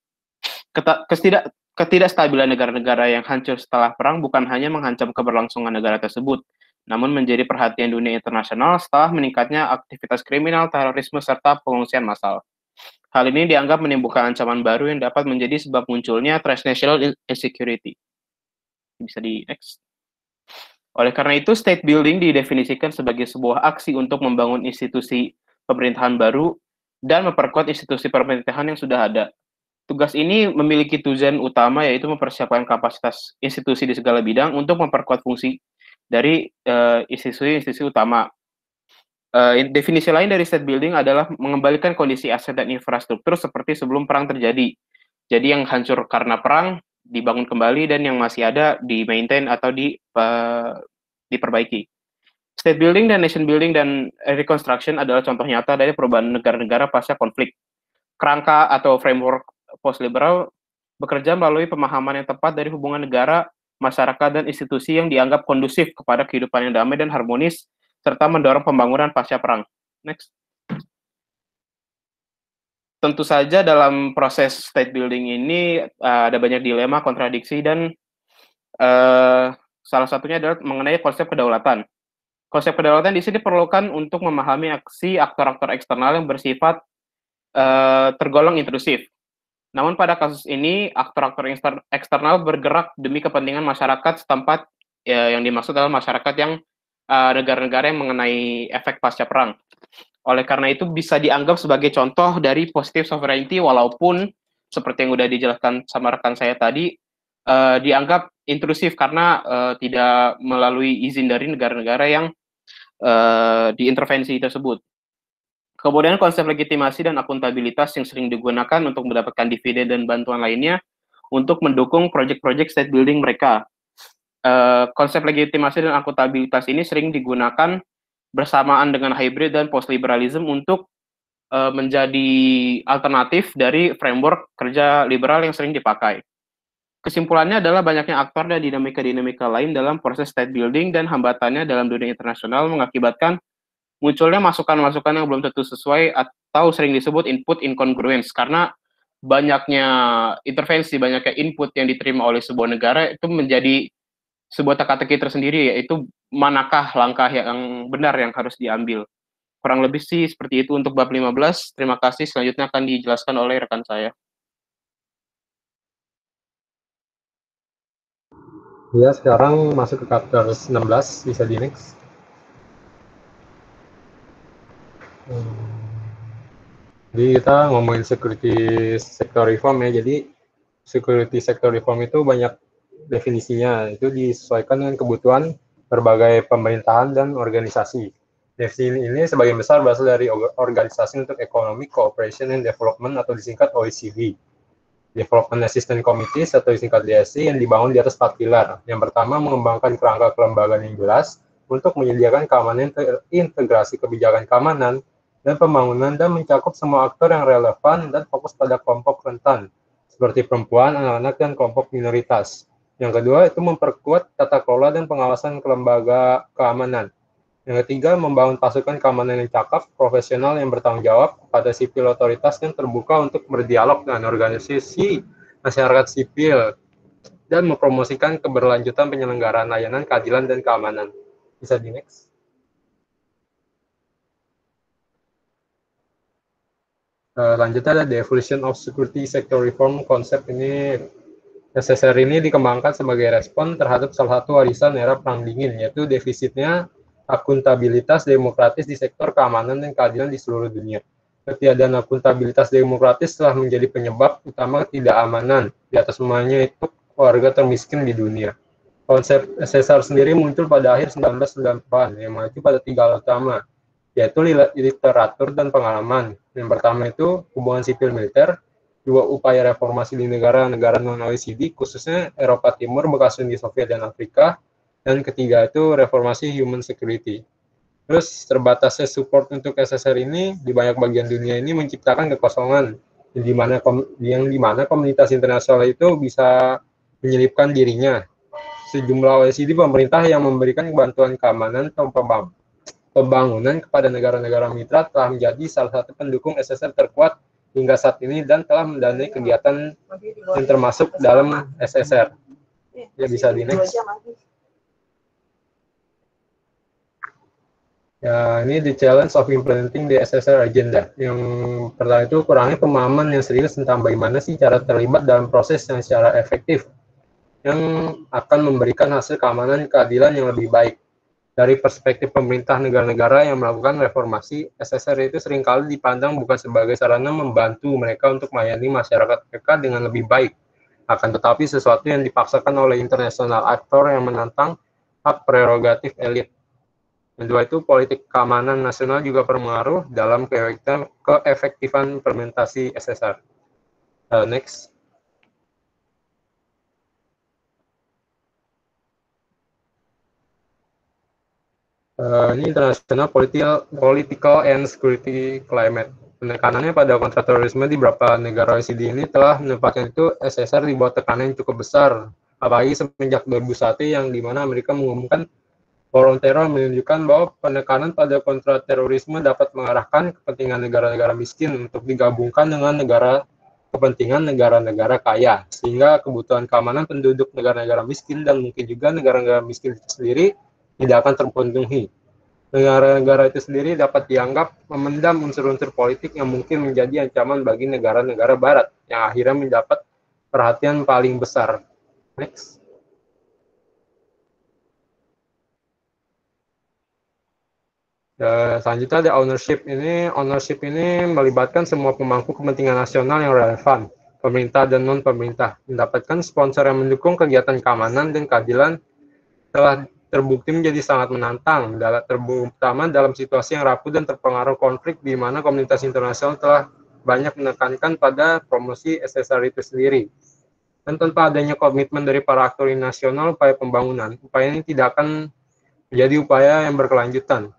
Ketidakstabilan negara-negara yang hancur setelah perang bukan hanya mengancam keberlangsungan negara tersebut, namun menjadi perhatian dunia internasional setelah meningkatnya aktivitas kriminal, terorisme, serta pengungsian massal. Hal ini dianggap menimbulkan ancaman baru yang dapat menjadi sebab munculnya transnational insecurity. Bisa di next. Oleh karena itu, state building didefinisikan sebagai sebuah aksi untuk membangun institusi pemerintahan baru dan memperkuat institusi pemerintahan yang sudah ada. Tugas ini memiliki tujuan utama yaitu mempersiapkan kapasitas institusi di segala bidang untuk memperkuat fungsi dari institusi utama. Definisi lain dari state building adalah mengembalikan kondisi aset dan infrastruktur seperti sebelum perang terjadi. Jadi yang hancur karena perang dibangun kembali dan yang masih ada di-maintain atau diperbaiki. State building dan nation building dan reconstruction adalah contoh nyata dari perubahan negara-negara pasca konflik. Kerangka atau framework post-liberal bekerja melalui pemahaman yang tepat dari hubungan negara, masyarakat, dan institusi yang dianggap kondusif kepada kehidupan yang damai dan harmonis, serta mendorong pembangunan pasca perang. Next. Tentu saja dalam proses state building ini ada banyak dilema, kontradiksi, dan salah satunya adalah mengenai konsep kedaulatan. Konsep kedaulatan di sini diperlukan untuk memahami aksi aktor-aktor eksternal yang bersifat tergolong intrusif. Namun pada kasus ini, aktor-aktor eksternal bergerak demi kepentingan masyarakat setempat, yang dimaksud adalah masyarakat yang negara-negara yang mengenai efek pasca perang. Oleh karena itu bisa dianggap sebagai contoh dari positive sovereignty, walaupun seperti yang sudah dijelaskan sama rekan saya tadi, dianggap intrusif karena tidak melalui izin dari negara-negara yang diintervensi tersebut. Kemudian konsep legitimasi dan akuntabilitas yang sering digunakan untuk mendapatkan dividen dan bantuan lainnya untuk mendukung proyek-proyek state building mereka. Konsep legitimasi dan akuntabilitas ini sering digunakan bersamaan dengan hybrid dan post-liberalism untuk menjadi alternatif dari framework kerja liberal yang sering dipakai. Kesimpulannya adalah banyaknya aktor dan dinamika-dinamika lain dalam proses state building dan hambatannya dalam dunia internasional mengakibatkan munculnya masukan-masukan yang belum tentu sesuai atau sering disebut input incongruence, karena banyaknya intervensi, banyaknya input yang diterima oleh sebuah negara itu menjadi sebuah teka-teki tersendiri, yaitu manakah langkah yang benar yang harus diambil. Kurang lebih sih seperti itu untuk bab 15. Terima kasih, selanjutnya akan dijelaskan oleh rekan saya. Ya, sekarang masuk ke chapter 16, bisa di next. Jadi kita ngomongin security sector reform ya, jadi security sector reform itu banyak definisinya, itu disesuaikan dengan kebutuhan berbagai pemerintahan dan organisasi. Definisi ini sebagian besar berasal dari Organisasi untuk Economic Cooperation and Development atau disingkat OECD. Development Assistance Committees atau disingkat DAC yang dibangun di atas 4 pilar. Yang pertama, mengembangkan kerangka kelembagaan yang jelas untuk menyediakan keamanan integrasi kebijakan keamanan dan pembangunan dan mencakup semua aktor yang relevan dan fokus pada kelompok rentan, seperti perempuan, anak-anak, dan kelompok minoritas. Yang kedua, itu memperkuat tata kelola dan pengawasan kelembaga keamanan. Yang ketiga, membangun pasukan keamanan yang cakep, profesional yang bertanggung jawab pada sipil otoritas dan terbuka untuk berdialog dengan organisasi masyarakat sipil dan mempromosikan keberlanjutan penyelenggaraan layanan keadilan dan keamanan. Bisa di next. Lanjutnya ada the evolution of security sector reform. Konsep ini SSR ini dikembangkan sebagai respon terhadap salah satu warisan era Perang Dingin, yaitu defisitnya akuntabilitas demokratis di sektor keamanan dan keadilan di seluruh dunia. Ketiadaan akuntabilitas demokratis telah menjadi penyebab utama ketidakamanan di atas semuanya itu warga termiskin di dunia. Konsep SSR sendiri muncul pada akhir 1990-an yang mengacu pada 3 hal utama, yaitu literatur dan pengalaman. Yang pertama itu hubungan sipil militer, dua upaya reformasi di negara-negara non-OECD, khususnya Eropa Timur, bekas Uni Soviet dan Afrika, dan ketiga itu reformasi human security. Terus terbatasnya support untuk SSR ini di banyak bagian dunia ini menciptakan kekosongan yang di mana komunitas internasional itu bisa menyelipkan dirinya. Sejumlah OECD pemerintah yang memberikan bantuan keamanan atau pembangunan kepada negara-negara mitra telah menjadi salah satu pendukung SSR terkuat hingga saat ini dan telah mendanai kegiatan yang termasuk dalam SSR. Ya, bisa di next. Ya, ini the challenge of implementing the SSR agenda. Yang pertama itu kurangnya pemahaman yang serius tentang bagaimana sih cara terlibat dalam proses yang secara efektif yang akan memberikan hasil keamanan keadilan yang lebih baik. Dari perspektif pemerintah negara-negara yang melakukan reformasi, SSR itu seringkali dipandang bukan sebagai sarana membantu mereka untuk melayani masyarakat mereka dengan lebih baik, akan tetapi sesuatu yang dipaksakan oleh international aktor yang menantang hak prerogatif elit. Kedua itu politik keamanan nasional juga berpengaruh dalam keefektifan implementasi SSR. Next. Ini international political and security climate. Penekanannya pada kontraterorisme di beberapa negara OECD ini telah menempatkan itu SSR di bawah tekanan yang cukup besar. Apalagi semenjak 2001 yang dimana Amerika mengumumkan War on Terror menunjukkan bahwa penekanan pada kontraterorisme dapat mengarahkan kepentingan negara-negara miskin untuk digabungkan dengan kepentingan negara-negara kaya, sehingga kebutuhan keamanan penduduk negara-negara miskin dan mungkin juga negara-negara miskin itu sendiri tidak akan terpenuhi. Negara-negara itu sendiri dapat dianggap memendam unsur-unsur politik yang mungkin menjadi ancaman bagi negara-negara barat yang akhirnya mendapat perhatian paling besar. Next. Selanjutnya ada ownership. Ownership ini melibatkan semua pemangku kepentingan nasional yang relevan, pemerintah dan non-pemerintah, mendapatkan sponsor yang mendukung kegiatan keamanan dan keadilan telah terbukti menjadi sangat menantang, terutama dalam situasi yang rapuh dan terpengaruh konflik di mana komunitas internasional telah banyak menekankan pada promosi SSR itu sendiri. Dan tanpa adanya komitmen dari para aktor nasional upaya pembangunan, upaya ini tidak akan menjadi upaya yang berkelanjutan.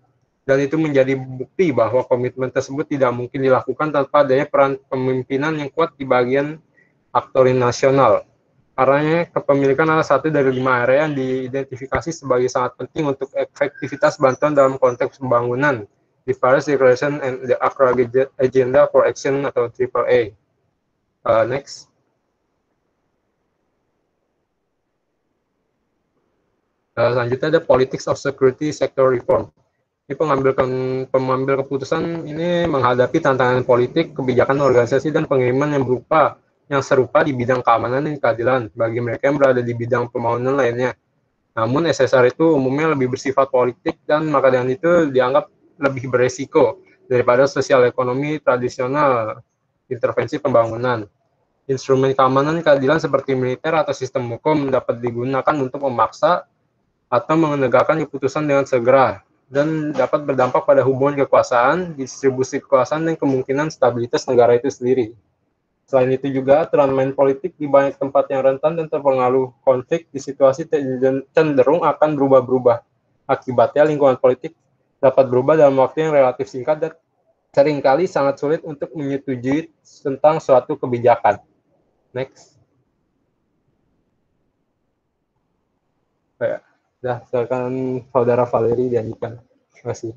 Dan itu menjadi bukti bahwa komitmen tersebut tidak mungkin dilakukan tanpa adanya peran pemimpinan yang kuat di bagian aktor nasional. Karena kepemilikan adalah satu dari 5 area yang diidentifikasi sebagai sangat penting untuk efektivitas bantuan dalam konteks pembangunan di Paris Declaration and the Accra Agenda for Action atau AAA. Next. Selanjutnya ada Politics of Security Sector Reform. Ini pengambil keputusan ini menghadapi tantangan politik, kebijakan organisasi, dan pengiriman yang serupa di bidang keamanan dan keadilan bagi mereka yang berada di bidang pembangunan lainnya. Namun SSR itu umumnya lebih bersifat politik dan maka dengan itu dianggap lebih beresiko daripada sosial ekonomi tradisional intervensi pembangunan. Instrumen keamanan dan keadilan seperti militer atau sistem hukum dapat digunakan untuk memaksa atau menegakkan keputusan dengan segera dan dapat berdampak pada hubungan kekuasaan, distribusi kekuasaan, dan kemungkinan stabilitas negara itu sendiri. Selain itu juga, aturan main politik di banyak tempat yang rentan dan terpengaruh konflik di situasi cenderung akan berubah-ubah. Akibatnya, lingkungan politik dapat berubah dalam waktu yang relatif singkat dan seringkali sangat sulit untuk menyetujui tentang suatu kebijakan. Next. Silakan Saudara Valeri dilanjutkan. Terima kasih.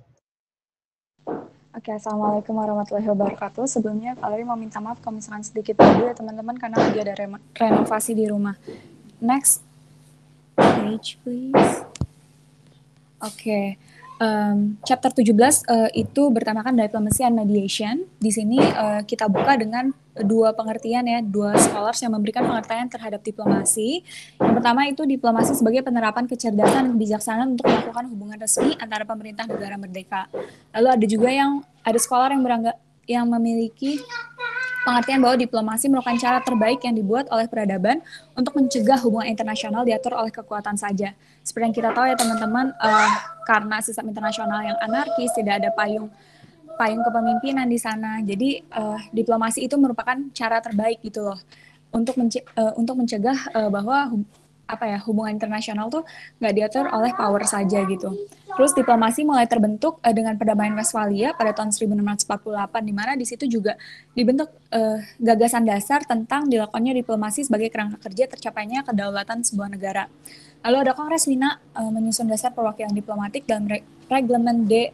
Oke, Assalamualaikum warahmatullahi wabarakatuh. Sebelumnya, Valeri mau minta maaf kalau misalkan sedikit dulu ya teman-teman, karena lagi ada renovasi di rumah. Next page, please. Oke. Chapter 17 itu bertemakan diplomacy and mediation. Di sini kita buka dengan dua pengertian ya, dua scholars yang memberikan pengertian terhadap diplomasi. Yang pertama itu diplomasi sebagai penerapan kecerdasan dan kebijaksanaan untuk melakukan hubungan resmi antara pemerintah negara merdeka. Lalu ada juga ada scholar yang memiliki pengertian bahwa diplomasi merupakan cara terbaik yang dibuat oleh peradaban untuk mencegah hubungan internasional diatur oleh kekuatan saja. Seperti yang kita tahu ya teman-teman, karena sistem internasional yang anarkis, tidak ada payung kepemimpinan di sana. Jadi diplomasi itu merupakan cara terbaik gitu loh untuk mencegah bahwa hubungan internasional tuh nggak diatur oleh power saja gitu. Terus diplomasi mulai terbentuk dengan perdamaian Westphalia pada tahun 1648, di mana di situ juga dibentuk gagasan dasar tentang dilakukannya diplomasi sebagai kerangka kerja tercapainya kedaulatan sebuah negara. Lalu ada Kongres Wina menyusun dasar perwakilan diplomatik dalam Reglement D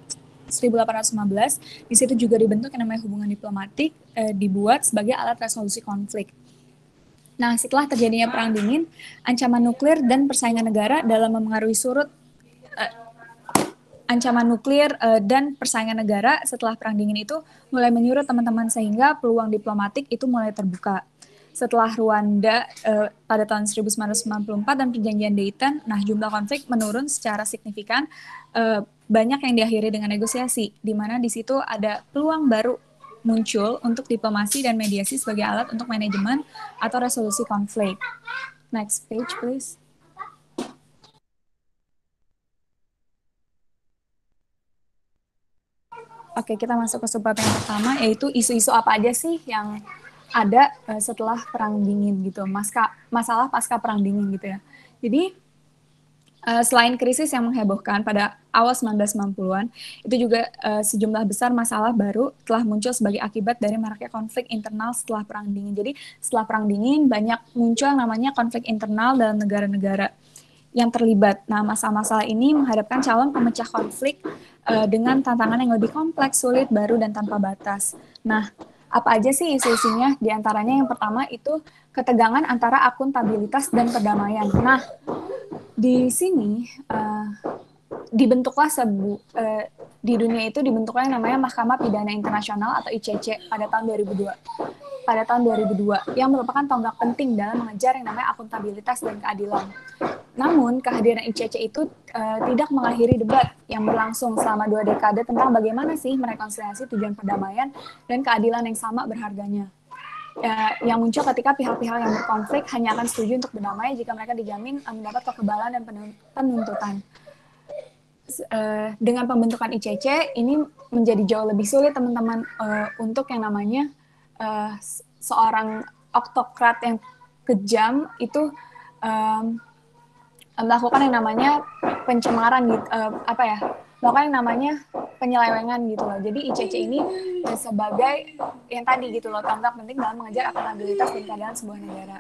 1815. Di situ juga dibentuk yang namanya hubungan diplomatik dibuat sebagai alat resolusi konflik. Nah, setelah terjadinya Perang Dingin, ancaman nuklir dan persaingan negara dalam memengaruhi ancaman nuklir dan persaingan negara setelah Perang Dingin itu mulai menyurut teman-teman, sehingga peluang diplomatik itu mulai terbuka. Setelah Rwanda pada tahun 1994 dan perjanjian Dayton, nah jumlah konflik menurun secara signifikan, banyak yang diakhiri dengan negosiasi, di mana di situ ada peluang baru muncul untuk diplomasi dan mediasi sebagai alat untuk manajemen atau resolusi konflik. Next page, please. Oke, kita masuk ke subbab yang pertama, yaitu isu-isu apa aja sih yang ada setelah Perang Dingin gitu, masalah pasca Perang Dingin gitu ya. Jadi, selain krisis yang menghebohkan pada awal 1990-an, itu juga sejumlah besar masalah baru telah muncul sebagai akibat dari maraknya konflik internal setelah Perang Dingin. Jadi setelah Perang Dingin banyak muncul yang namanya konflik internal dalam negara-negara yang terlibat. Nah, masalah-masalah ini menghadapkan calon pemecah konflik dengan tantangan yang lebih kompleks, sulit, baru, dan tanpa batas. Nah, apa aja sih isu-isunya? Di antaranya yang pertama itu ketegangan antara akuntabilitas dan perdamaian. Nah, di sini dibentuklah di dunia itu dibentuklah yang namanya Mahkamah Pidana Internasional atau ICC pada tahun 2002 yang merupakan tonggak penting dalam mengejar yang namanya akuntabilitas dan keadilan. Namun kehadiran ICC itu tidak mengakhiri debat yang berlangsung selama 2 dekade tentang bagaimana sih merekonsiliasi tujuan perdamaian dan keadilan yang sama berharganya. Yang muncul ketika pihak-pihak yang berkonflik hanya akan setuju untuk berdamai jika mereka dijamin mendapat kekebalan dan penuntutan. Dengan pembentukan ICC ini menjadi jauh lebih sulit teman-teman untuk yang namanya seorang oktokrat yang kejam itu melakukan yang namanya pencemaran gitu, melakukan yang namanya penyelewengan gitu loh. Jadi ICC ini sebagai yang tadi gitu loh, tonggak penting dalam mengejar akuntabilitas dan keadilan sebuah negara.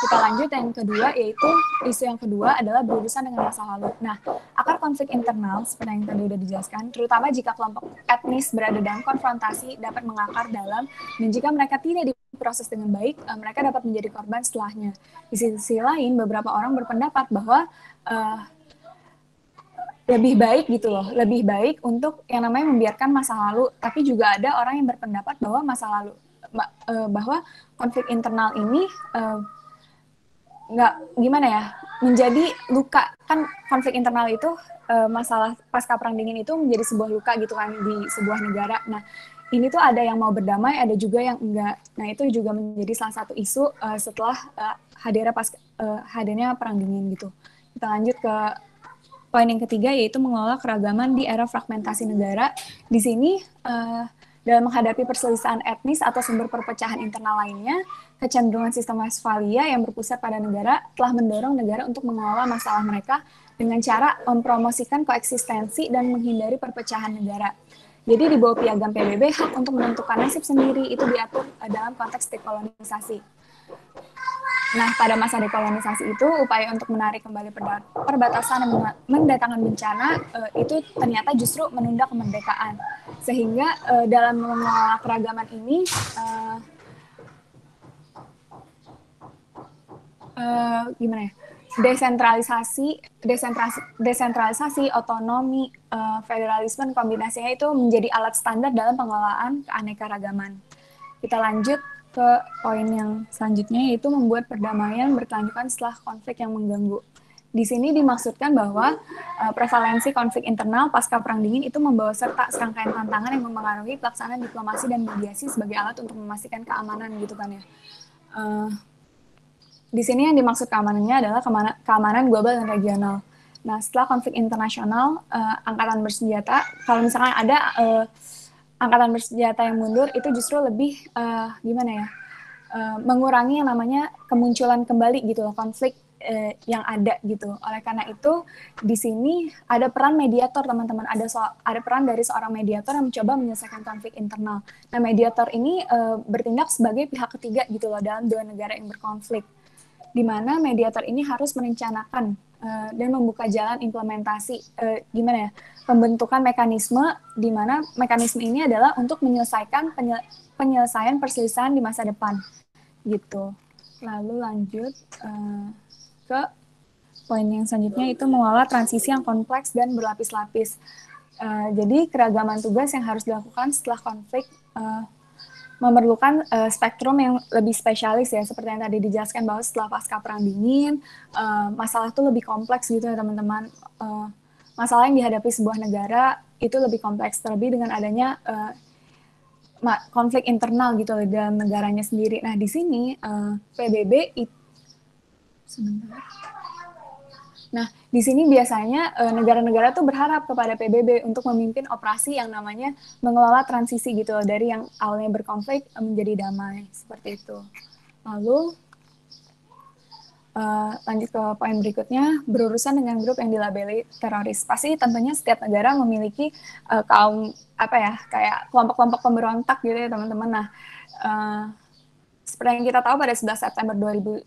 Kita lanjut yang kedua, yaitu isu yang kedua adalah berurusan dengan masa lalu. Nah, akar konflik internal seperti yang tadi udah dijelaskan, terutama jika kelompok etnis berada dalam konfrontasi dapat mengakar dalam, dan jika mereka tidak diproses dengan baik, mereka dapat menjadi korban setelahnya. Di sisi lain, beberapa orang berpendapat bahwa lebih baik gitu loh, lebih baik untuk yang namanya membiarkan masa lalu, tapi juga ada orang yang berpendapat bahwa bahwa konflik internal ini menjadi luka. Kan konflik internal itu masalah pasca Perang Dingin itu menjadi sebuah luka gitu kan di sebuah negara. Nah, ini tuh ada yang mau berdamai, ada juga yang enggak. Nah, itu juga menjadi salah satu isu setelah hadirnya Perang Dingin gitu. Kita lanjut ke poin yang ketiga, yaitu mengelola keragaman di era fragmentasi negara. Di sini, dalam menghadapi perselisihan etnis atau sumber perpecahan internal lainnya, kecenderungan sistem Westphalia yang berpusat pada negara telah mendorong negara untuk mengelola masalah mereka dengan cara mempromosikan koeksistensi dan menghindari perpecahan negara. Jadi di bawah piagam PBB, hak untuk menentukan nasib sendiri itu diatur dalam konteks dekolonisasi. Nah, pada masa dekolonisasi itu, upaya untuk menarik kembali perbatasan dan mendatangkan bencana itu ternyata justru menunda kemerdekaan. Sehingga dalam mengelola keragaman ini, desentralisasi, otonomi, federalisme, kombinasinya itu menjadi alat standar dalam pengelolaan keanekaragaman. Kita lanjut ke poin yang selanjutnya, yaitu membuat perdamaian berkelanjutan setelah konflik yang mengganggu. Di sini dimaksudkan bahwa prevalensi konflik internal pasca Perang Dingin itu membawa serta serangkaian tantangan yang mempengaruhi pelaksanaan diplomasi dan mediasi sebagai alat untuk memastikan keamanan gitu kan ya. Di sini yang dimaksud keamanannya adalah keamanan global dan regional. Nah, setelah konflik internasional, angkatan bersenjata, kalau misalkan ada angkatan bersenjata yang mundur, itu justru lebih mengurangi yang namanya kemunculan kembali gitu loh konflik yang ada gitu. Oleh karena itu di sini ada peran mediator teman-teman, ada peran dari seorang mediator yang mencoba menyelesaikan konflik internal. Nah mediator ini bertindak sebagai pihak ketiga gitu loh dalam dua negara yang berkonflik, di mana mediator ini harus merencanakan dan membuka jalan implementasi gimana ya, pembentukan mekanisme di mana mekanisme ini adalah untuk menyelesaikan penyelesaian perselisihan di masa depan gitu. Lalu lanjut ke poin yang selanjutnya, itu mengelola transisi yang kompleks dan berlapis-lapis. Jadi keragaman tugas yang harus dilakukan setelah konflik memerlukan spektrum yang lebih spesialis ya, seperti yang tadi dijelaskan bahwa setelah pasca perang dingin masalah itu lebih kompleks gitu ya teman-teman. Masalah yang dihadapi sebuah negara itu lebih kompleks, terlebih dengan adanya konflik internal gitu loh dalam negaranya sendiri. Nah di sini PBB itu sebentar. Nah, di sini biasanya negara-negara tuh berharap kepada PBB untuk memimpin operasi yang namanya mengelola transisi gitu loh, dari yang awalnya berkonflik menjadi damai, seperti itu. Lalu, lanjut ke poin berikutnya, berurusan dengan grup yang dilabeli teroris. Pasti tentunya setiap negara memiliki kaum, apa ya, kayak kelompok-kelompok pemberontak gitu ya teman-teman. Nah, seperti yang kita tahu pada 11 September 2001,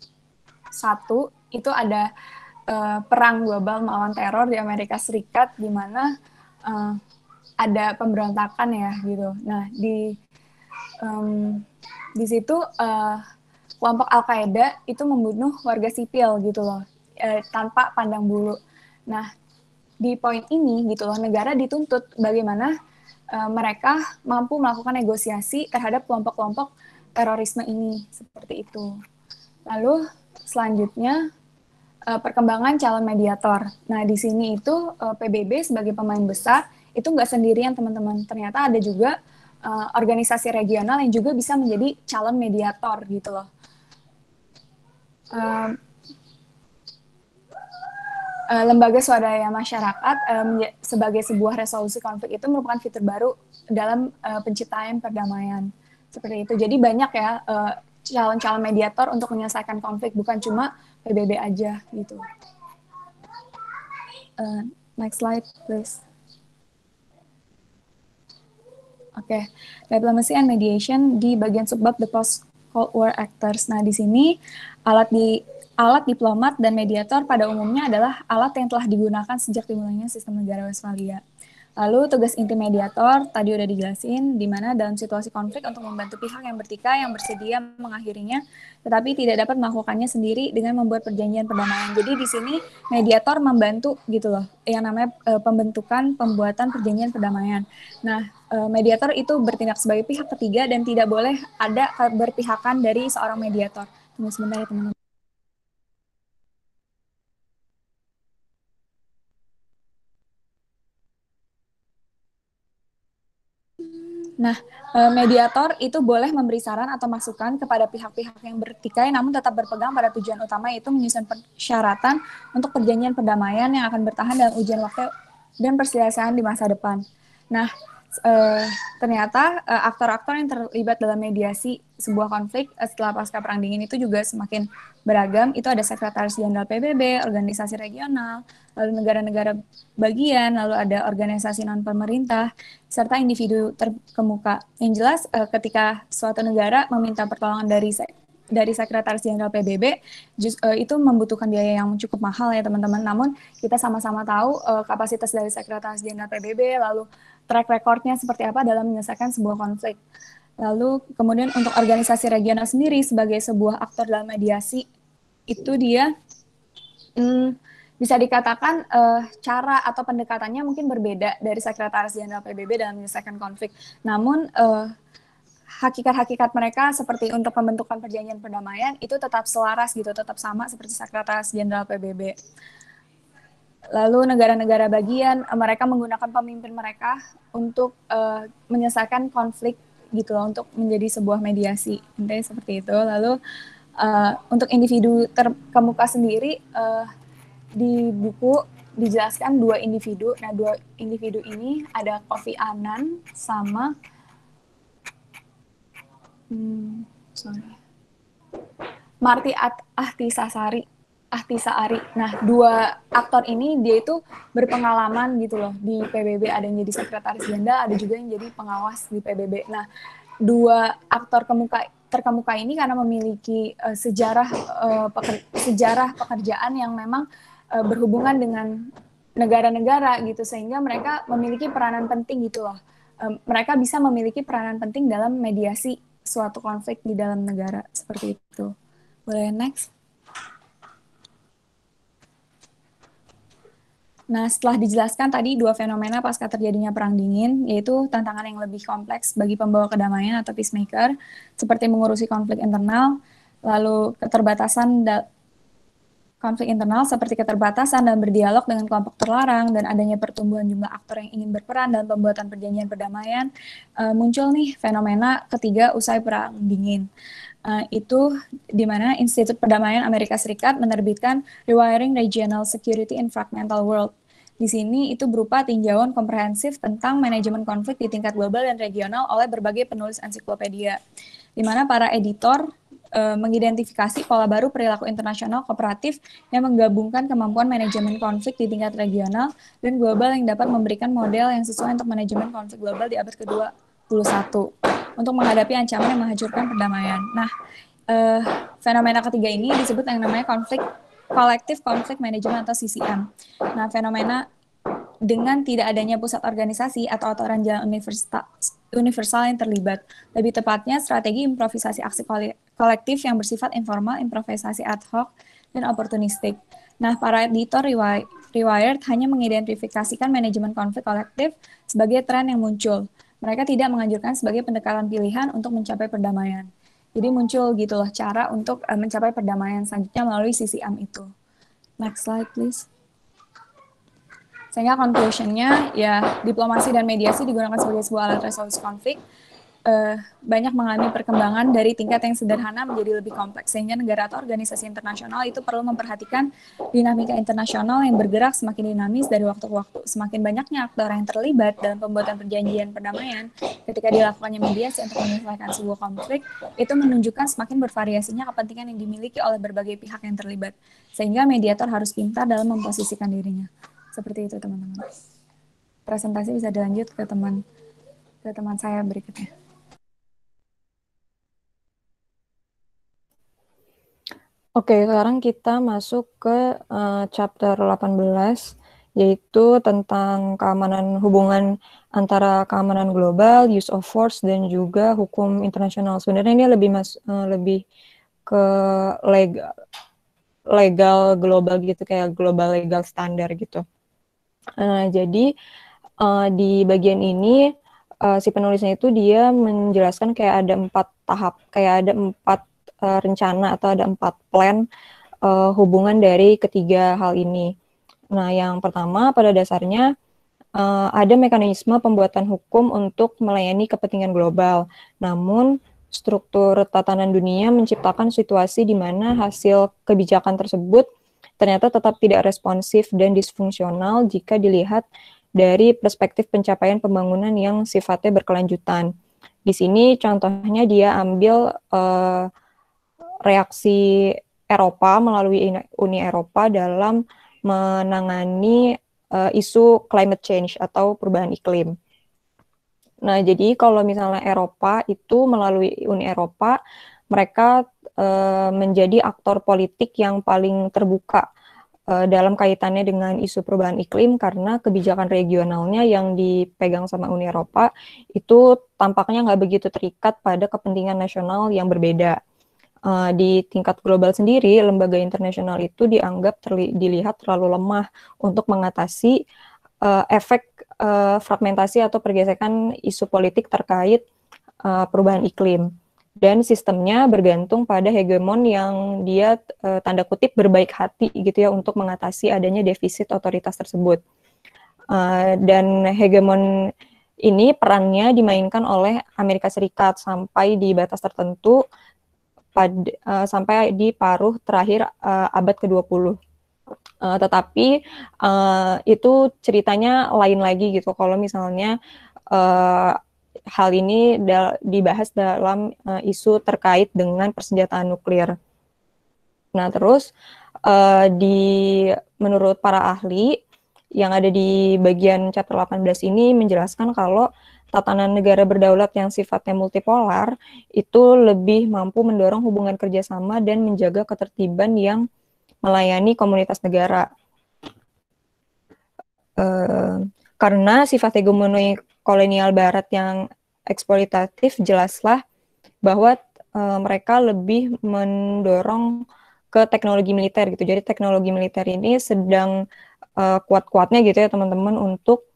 itu ada perang global melawan teror di Amerika Serikat, di mana ada pemberontakan ya gitu. Nah di situ kelompok Al-Qaeda itu membunuh warga sipil gitu loh, tanpa pandang bulu. Nah di poin ini gitu loh, negara dituntut bagaimana mereka mampu melakukan negosiasi terhadap kelompok-kelompok terorisme ini, seperti itu. Lalu selanjutnya perkembangan calon mediator. Nah, di sini itu PBB sebagai pemain besar itu nggak sendirian teman-teman. Ternyata ada juga organisasi regional yang juga bisa menjadi calon mediator gitu loh. Lembaga swadaya masyarakat sebagai sebuah resolusi konflik itu merupakan fitur baru dalam penciptaan perdamaian. Seperti itu. Jadi banyak ya calon-calon mediator untuk menyelesaikan konflik, bukan cuma PBB aja gitu. Next slide, please. Oke, diplomacy and mediation di bagian subbab the post-Cold War actors. Nah, di sini alat diplomat dan mediator pada umumnya adalah alat yang telah digunakan sejak dimulainya sistem negara Westphalia. Lalu tugas inti mediator tadi udah dijelasin, di mana dalam situasi konflik untuk membantu pihak yang bertikai yang bersedia mengakhirinya, tetapi tidak dapat melakukannya sendiri dengan membuat perjanjian perdamaian. Jadi di sini mediator membantu gitu loh, yang namanya pembuatan perjanjian perdamaian. Nah, mediator itu bertindak sebagai pihak ketiga dan tidak boleh ada keberpihakan dari seorang mediator. Tunggu sebentar ya teman-teman. Nah, mediator itu boleh memberi saran atau masukan kepada pihak-pihak yang bertikai, namun tetap berpegang pada tujuan utama, yaitu menyusun persyaratan untuk perjanjian perdamaian yang akan bertahan dalam ujian waktu dan perselisihan di masa depan. Nah, ternyata aktor-aktor yang terlibat dalam mediasi sebuah konflik setelah pasca perang dingin itu juga semakin beragam. Itu ada sekretaris jenderal PBB, organisasi regional, lalu negara-negara bagian, lalu ada organisasi non-pemerintah, serta individu terkemuka. Yang jelas ketika suatu negara meminta pertolongan dari sekretaris jenderal PBB, itu membutuhkan biaya yang cukup mahal ya teman-teman. Namun kita sama-sama tahu kapasitas dari sekretaris jenderal PBB, lalu track recordnya seperti apa dalam menyelesaikan sebuah konflik. Lalu kemudian untuk organisasi regional sendiri sebagai sebuah aktor dalam mediasi, itu dia bisa dikatakan cara atau pendekatannya mungkin berbeda dari sekretaris jenderal PBB dalam menyelesaikan konflik. Namun hakikat-hakikat mereka seperti untuk pembentukan perjanjian perdamaian itu tetap selaras gitu, tetap sama seperti sekretaris jenderal PBB. Lalu negara-negara bagian mereka menggunakan pemimpin mereka untuk menyelesaikan konflik gitu loh, untuk menjadi sebuah mediasi. Intinya seperti itu. Lalu untuk individu terkemuka sendiri di buku dijelaskan 2 individu. Nah, 2 individu ini ada Kofi Annan sama Marty Ahtisaari Ahtisa Ari. Nah, dua aktor ini dia itu berpengalaman gitu loh di PBB, ada yang jadi sekretaris jenderal, ada juga yang jadi pengawas di PBB. Nah, dua aktor terkemuka ini karena memiliki sejarah pekerjaan yang memang berhubungan dengan negara-negara gitu, sehingga mereka memiliki peranan penting gitu loh. Mereka bisa memiliki peranan penting dalam mediasi suatu konflik di dalam negara, seperti itu. Boleh next? Nah, setelah dijelaskan tadi dua fenomena pasca terjadinya Perang Dingin, yaitu tantangan yang lebih kompleks bagi pembawa kedamaian atau peacemaker, seperti mengurusi konflik internal, lalu konflik internal seperti keterbatasan dan berdialog dengan kelompok terlarang, dan adanya pertumbuhan jumlah aktor yang ingin berperan dalam pembuatan perjanjian perdamaian, muncul nih fenomena ketiga usai Perang Dingin. Itu di mana Institut Perdamaian Amerika Serikat menerbitkan Rewiring Regional Security in Fragmental World. Di sini itu berupa tinjauan komprehensif tentang manajemen konflik di tingkat global dan regional oleh berbagai penulis ensiklopedia, di mana para editor mengidentifikasi pola baru perilaku internasional kooperatif yang menggabungkan kemampuan manajemen konflik di tingkat regional dan global yang dapat memberikan model yang sesuai untuk manajemen konflik global di abad ke-21 untuk menghadapi ancaman yang menghancurkan perdamaian. Nah, fenomena ketiga ini disebut yang namanya Collective Conflict Management atau CCM. Nah, fenomena dengan tidak adanya pusat organisasi atau aturan jalan universal yang terlibat. Lebih tepatnya, strategi improvisasi aksi kolektif yang bersifat informal, improvisasi ad hoc, dan oportunistik. Nah, para editor Rewired hanya mengidentifikasikan manajemen konflik kolektif sebagai tren yang muncul. Mereka tidak menganjurkan sebagai pendekatan pilihan untuk mencapai perdamaian. Jadi muncul gitu loh cara untuk mencapai perdamaian selanjutnya melalui CCM itu. Next slide, please. Sehingga conclusion-nya, ya diplomasi dan mediasi digunakan sebagai sebuah alat resolusi konflik, banyak mengalami perkembangan dari tingkat yang sederhana menjadi lebih kompleks, sehingga negara atau organisasi internasional itu perlu memperhatikan dinamika internasional yang bergerak semakin dinamis dari waktu ke waktu. Semakin banyaknya aktor yang terlibat dalam pembuatan perjanjian perdamaian ketika dilakukannya mediasi untuk menyelesaikan sebuah konflik, itu menunjukkan semakin bervariasinya kepentingan yang dimiliki oleh berbagai pihak yang terlibat, sehingga mediator harus pintar dalam memposisikan dirinya. Seperti itu, teman-teman. Presentasi bisa dilanjut ke teman saya berikutnya. Oke, sekarang kita masuk ke chapter 18, yaitu tentang keamanan, hubungan antara keamanan global, use of force, dan juga hukum internasional. Sebenarnya ini lebih ke legal global gitu, kayak global legal standar gitu. Jadi di bagian ini si penulisnya itu dia menjelaskan kayak ada 4 tahap, kayak ada 4 rencana atau ada 4 plan hubungan dari ketiga hal ini. Nah, yang pertama pada dasarnya ada mekanisme pembuatan hukum untuk melayani kepentingan global. Namun struktur tatanan dunia menciptakan situasi di mana hasil kebijakan tersebut ternyata tetap tidak responsif dan disfungsional jika dilihat dari perspektif pencapaian pembangunan yang sifatnya berkelanjutan. Di sini contohnya dia ambil reaksi Eropa melalui Uni Eropa dalam menangani isu climate change atau perubahan iklim. Nah, jadi kalau misalnya Eropa itu melalui Uni Eropa, mereka menjadi aktor politik yang paling terbuka dalam kaitannya dengan isu perubahan iklim karena kebijakan regionalnya yang dipegang sama Uni Eropa itu tampaknya nggak begitu terikat pada kepentingan nasional yang berbeda. Di tingkat global sendiri, lembaga internasional itu dianggap dilihat terlalu lemah untuk mengatasi efek fragmentasi atau pergesekan isu politik terkait perubahan iklim. Dan sistemnya bergantung pada hegemon yang dia tanda kutip berbaik hati gitu ya untuk mengatasi adanya defisit otoritas tersebut. Dan hegemon ini perannya dimainkan oleh Amerika Serikat sampai di batas tertentu sampai di paruh terakhir abad ke-20. Tetapi itu ceritanya lain lagi gitu. Kalau misalnya hal ini dibahas dalam isu terkait dengan persenjataan nuklir. Nah, terus menurut para ahli yang ada di bagian chapter 18 ini menjelaskan kalau tatanan negara berdaulat yang sifatnya multipolar itu lebih mampu mendorong hubungan kerjasama dan menjaga ketertiban yang melayani komunitas negara. Karena sifat hegemoni kolonial barat yang eksploitatif, jelaslah bahwa mereka lebih mendorong ke teknologi militer gitu. Jadi teknologi militer ini sedang kuat-kuatnya gitu ya teman-teman untuk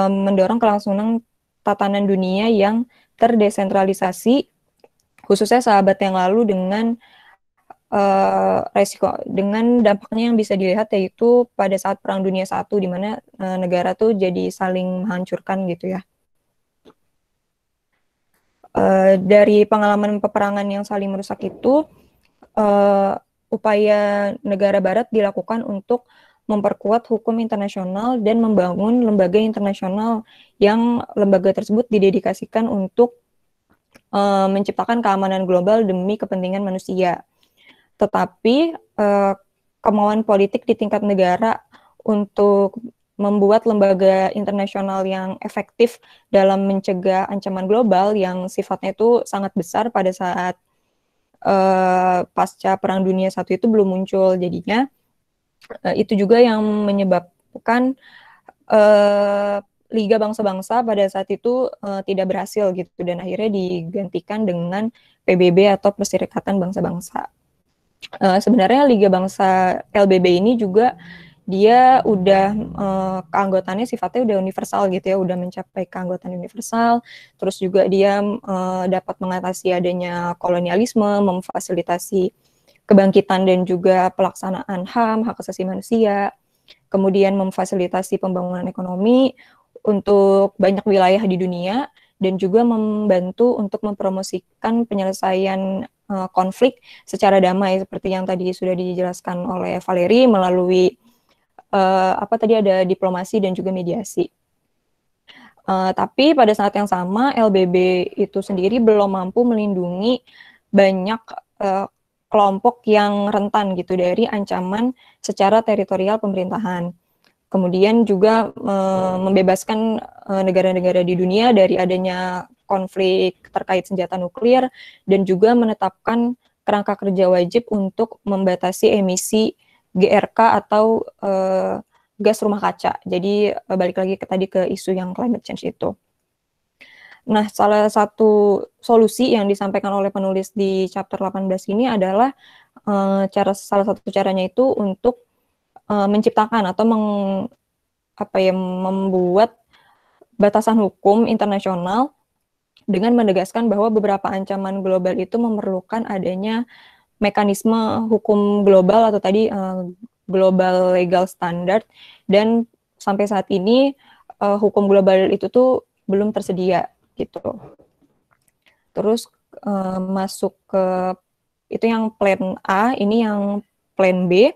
mendorong kelangsungan tatanan dunia yang terdesentralisasi, khususnya sahabat yang lalu dengan resiko dengan dampaknya yang bisa dilihat yaitu pada saat Perang Dunia I di mana negara tuh jadi saling menghancurkan gitu ya. Dari pengalaman peperangan yang saling merusak itu, upaya negara barat dilakukan untuk memperkuat hukum internasional dan membangun lembaga internasional yang lembaga tersebut didedikasikan untuk menciptakan keamanan global demi kepentingan manusia. Tetapi kemauan politik di tingkat negara untuk membuat lembaga internasional yang efektif dalam mencegah ancaman global yang sifatnya itu sangat besar pada saat pasca Perang Dunia I itu belum muncul. Jadinya itu juga yang menyebabkan Liga Bangsa-Bangsa pada saat itu tidak berhasil gitu dan akhirnya digantikan dengan PBB atau Perserikatan Bangsa-Bangsa. Sebenarnya Liga Bangsa LBB ini juga dia udah keanggotaannya sifatnya udah universal gitu ya, udah mencapai keanggotaan universal, terus juga dia dapat mengatasi adanya kolonialisme, memfasilitasi kebangkitan dan juga pelaksanaan HAM, hak asasi manusia, kemudian memfasilitasi pembangunan ekonomi untuk banyak wilayah di dunia, dan juga membantu untuk mempromosikan penyelesaian konflik secara damai seperti yang tadi sudah dijelaskan oleh Valeri melalui tadi ada diplomasi dan juga mediasi. Tapi pada saat yang sama LBB itu sendiri belum mampu melindungi banyak kelompok yang rentan gitu dari ancaman secara teritorial pemerintahan. Kemudian juga membebaskan negara-negara di dunia dari adanya konflik terkait senjata nuklir dan juga menetapkan kerangka kerja wajib untuk membatasi emisi GRK atau gas rumah kaca. Jadi balik lagi ke isu yang climate change itu. Nah, salah satu solusi yang disampaikan oleh penulis di chapter 18 ini adalah salah satu caranya itu untuk menciptakan atau membuat batasan hukum internasional dengan menegaskan bahwa beberapa ancaman global itu memerlukan adanya mekanisme hukum global atau tadi global legal standard, dan sampai saat ini hukum global itu tuh belum tersedia gitu. Terus masuk ke itu yang plan A, ini yang plan B.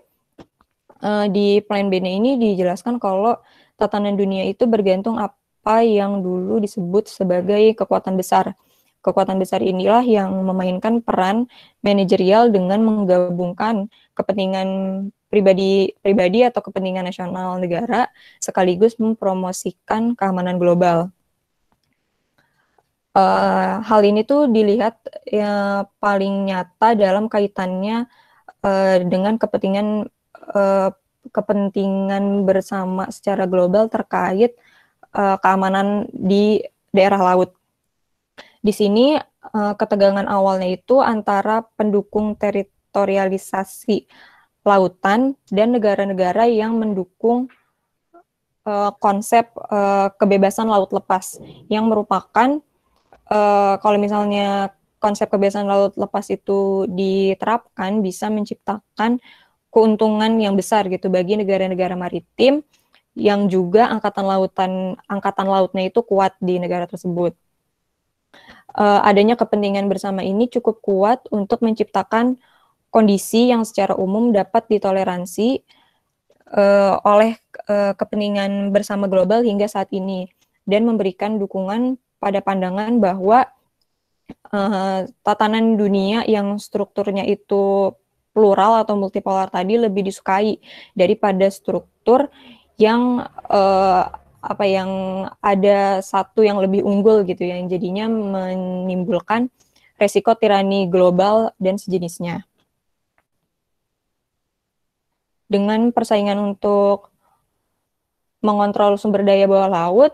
Di plan B ini dijelaskan kalau tatanan dunia itu bergantung apa yang dulu disebut sebagai kekuatan besar. Kekuatan besar inilah yang memainkan peran manajerial dengan menggabungkan kepentingan pribadi atau kepentingan nasional negara sekaligus mempromosikan keamanan global. Hal ini tuh dilihat paling nyata dalam kaitannya dengan kepentingan bersama secara global terkait keamanan di daerah laut. Di sini ketegangan awalnya itu antara pendukung teritorialisasi lautan dan negara-negara yang mendukung konsep kebebasan laut lepas, yang merupakan kalau misalnya konsep kebebasan laut lepas itu diterapkan bisa menciptakan keuntungan yang besar gitu bagi negara-negara maritim yang juga angkatan lautnya itu kuat di negara tersebut. Adanya kepentingan bersama ini cukup kuat untuk menciptakan kondisi yang secara umum dapat ditoleransi oleh kepentingan bersama global hingga saat ini, dan memberikan dukungan pada pandangan bahwa tatanan dunia yang strukturnya itu plural atau multipolar tadi lebih disukai daripada struktur yang yang ada satu yang lebih unggul gitu ya, yang jadinya menimbulkan resiko tirani global dan sejenisnya. Dengan persaingan untuk mengontrol sumber daya bawah laut,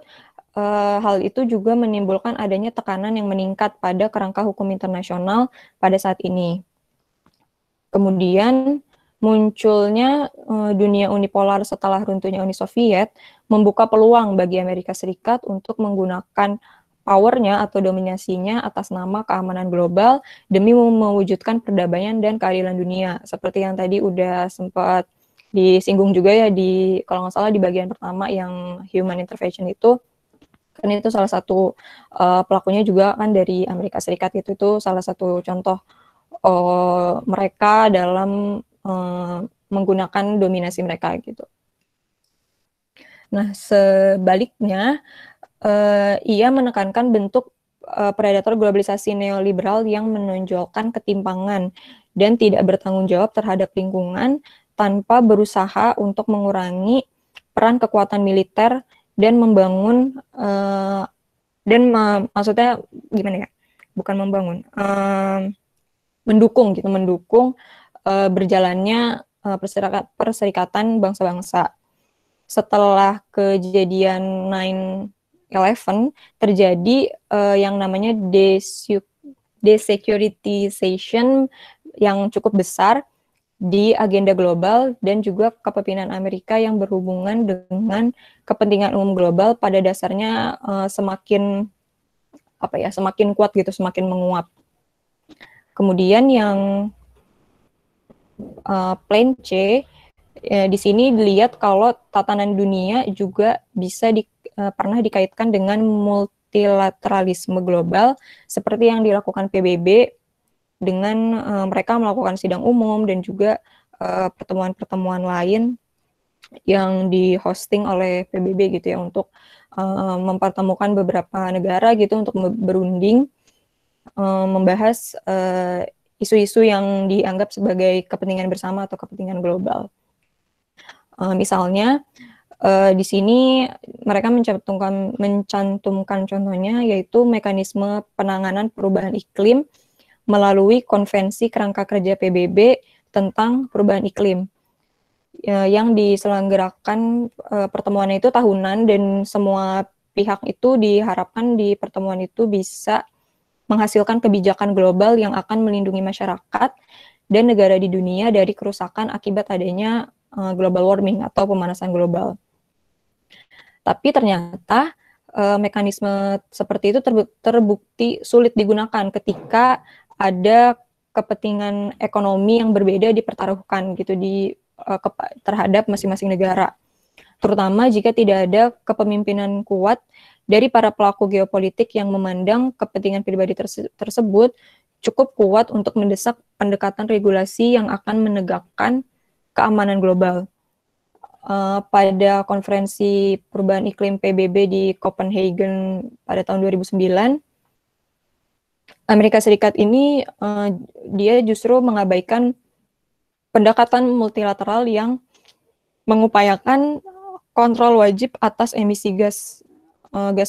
hal itu juga menimbulkan adanya tekanan yang meningkat pada kerangka hukum internasional pada saat ini. Kemudian munculnya dunia unipolar setelah runtuhnya Uni Soviet membuka peluang bagi Amerika Serikat untuk menggunakan powernya atau dominasinya atas nama keamanan global demi mewujudkan perdamaian dan keadilan dunia. Seperti yang tadi udah sempat disinggung juga ya kalau nggak salah di bagian pertama yang human intervention itu, kan itu salah satu pelakunya juga kan dari Amerika Serikat itu salah satu contoh mereka dalam menggunakan dominasi mereka gitu. Nah, sebaliknya ia menekankan bentuk predator globalisasi neoliberal yang menonjolkan ketimpangan dan tidak bertanggung jawab terhadap lingkungan tanpa berusaha untuk mengurangi peran kekuatan militer dan membangun maksudnya gimana ya? Bukan membangun, mendukung berjalannya perserikatan bangsa-bangsa. Setelah kejadian 9/11 terjadi yang namanya desecuritization yang cukup besar di agenda global dan juga kepemimpinan Amerika yang berhubungan dengan kepentingan umum global pada dasarnya semakin kuat gitu, semakin menguap. Kemudian yang plan C di sini dilihat kalau tatanan dunia juga bisa pernah dikaitkan dengan multilateralisme global seperti yang dilakukan PBB dengan mereka melakukan sidang umum dan juga pertemuan-pertemuan lain yang di-hosting oleh PBB gitu ya untuk mempertemukan beberapa negara gitu untuk berunding membahas isu-isu yang dianggap sebagai kepentingan bersama atau kepentingan global. Misalnya di sini mereka mencantumkan contohnya yaitu mekanisme penanganan perubahan iklim melalui konvensi kerangka kerja PBB tentang perubahan iklim yang diselenggarakan pertemuannya itu tahunan dan semua pihak itu diharapkan di pertemuan itu bisa menghasilkan kebijakan global yang akan melindungi masyarakat dan negara di dunia dari kerusakan akibat adanya global warming atau pemanasan global. Tapi ternyata mekanisme seperti itu terbukti sulit digunakan ketika ada kepentingan ekonomi yang berbeda dipertaruhkan gitu terhadap masing-masing negara. Terutama jika tidak ada kepemimpinan kuat dari para pelaku geopolitik yang memandang kepentingan pribadi tersebut cukup kuat untuk mendesak pendekatan regulasi yang akan menegakkan keamanan global. Pada konferensi perubahan iklim PBB di Copenhagen pada tahun 2009, Amerika Serikat ini dia justru mengabaikan pendekatan multilateral yang mengupayakan kontrol wajib atas emisi gas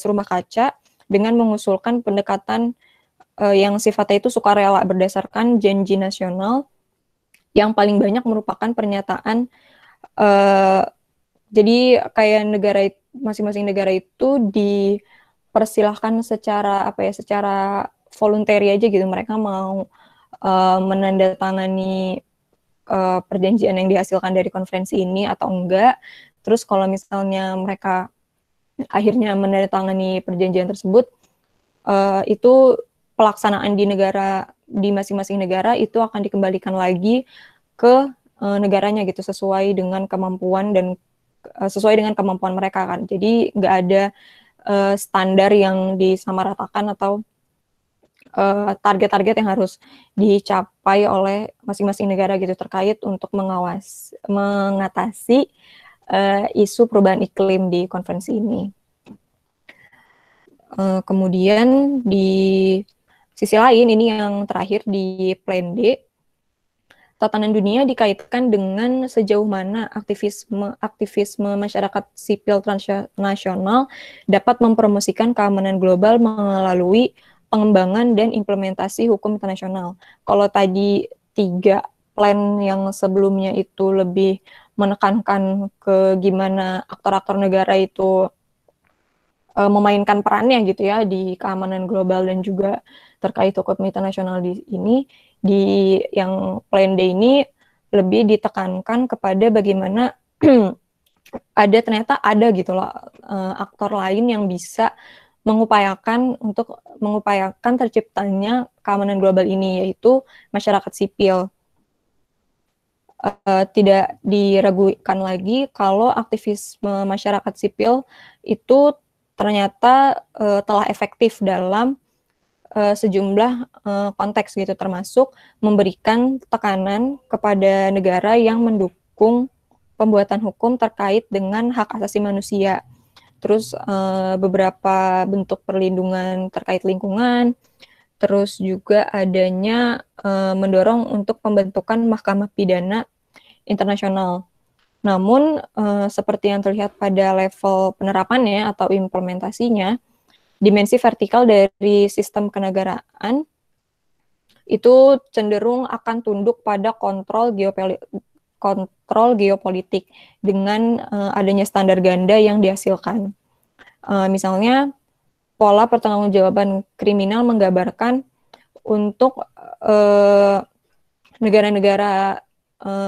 rumah kaca dengan mengusulkan pendekatan yang sifatnya itu sukarela berdasarkan janji nasional yang paling banyak merupakan pernyataan jadi kayak masing-masing negara itu dipersilahkan secara voluntary aja gitu, mereka mau menandatangani perjanjian yang dihasilkan dari konferensi ini atau enggak. Terus kalau misalnya mereka akhirnya menandatangani perjanjian tersebut, itu pelaksanaan di masing-masing negara itu akan dikembalikan lagi ke negaranya gitu sesuai dengan kemampuan mereka kan. Jadi nggak ada standar yang disamaratakan atau target-target yang harus dicapai oleh masing-masing negara gitu terkait untuk mengatasi isu perubahan iklim di konferensi ini. Kemudian di sisi lain, ini yang terakhir di Plan D, tatanan dunia dikaitkan dengan sejauh mana aktivisme masyarakat sipil transnasional dapat mempromosikan keamanan global melalui pengembangan dan implementasi hukum internasional. Kalau tadi 3 plan yang sebelumnya itu lebih menekankan ke gimana aktor-aktor negara itu memainkan perannya gitu ya di keamanan global dan juga terkait hukum internasional di yang Plan D ini lebih ditekankan kepada bagaimana ternyata ada gitu loh aktor lain yang bisa mengupayakan terciptanya keamanan global ini, yaitu masyarakat sipil. Tidak diragukan lagi kalau aktivisme masyarakat sipil itu ternyata telah efektif dalam sejumlah konteks gitu, termasuk memberikan tekanan kepada negara yang mendukung pembuatan hukum terkait dengan hak asasi manusia. Terus beberapa bentuk perlindungan terkait lingkungan, terus juga adanya mendorong untuk pembentukan mahkamah pidana internasional. Namun, seperti yang terlihat pada level penerapannya atau implementasinya, dimensi vertikal dari sistem kenegaraan itu cenderung akan tunduk pada kontrol geopolitik dengan adanya standar ganda yang dihasilkan. Misalnya, pola pertanggungjawaban kriminal menggambarkan untuk negara-negara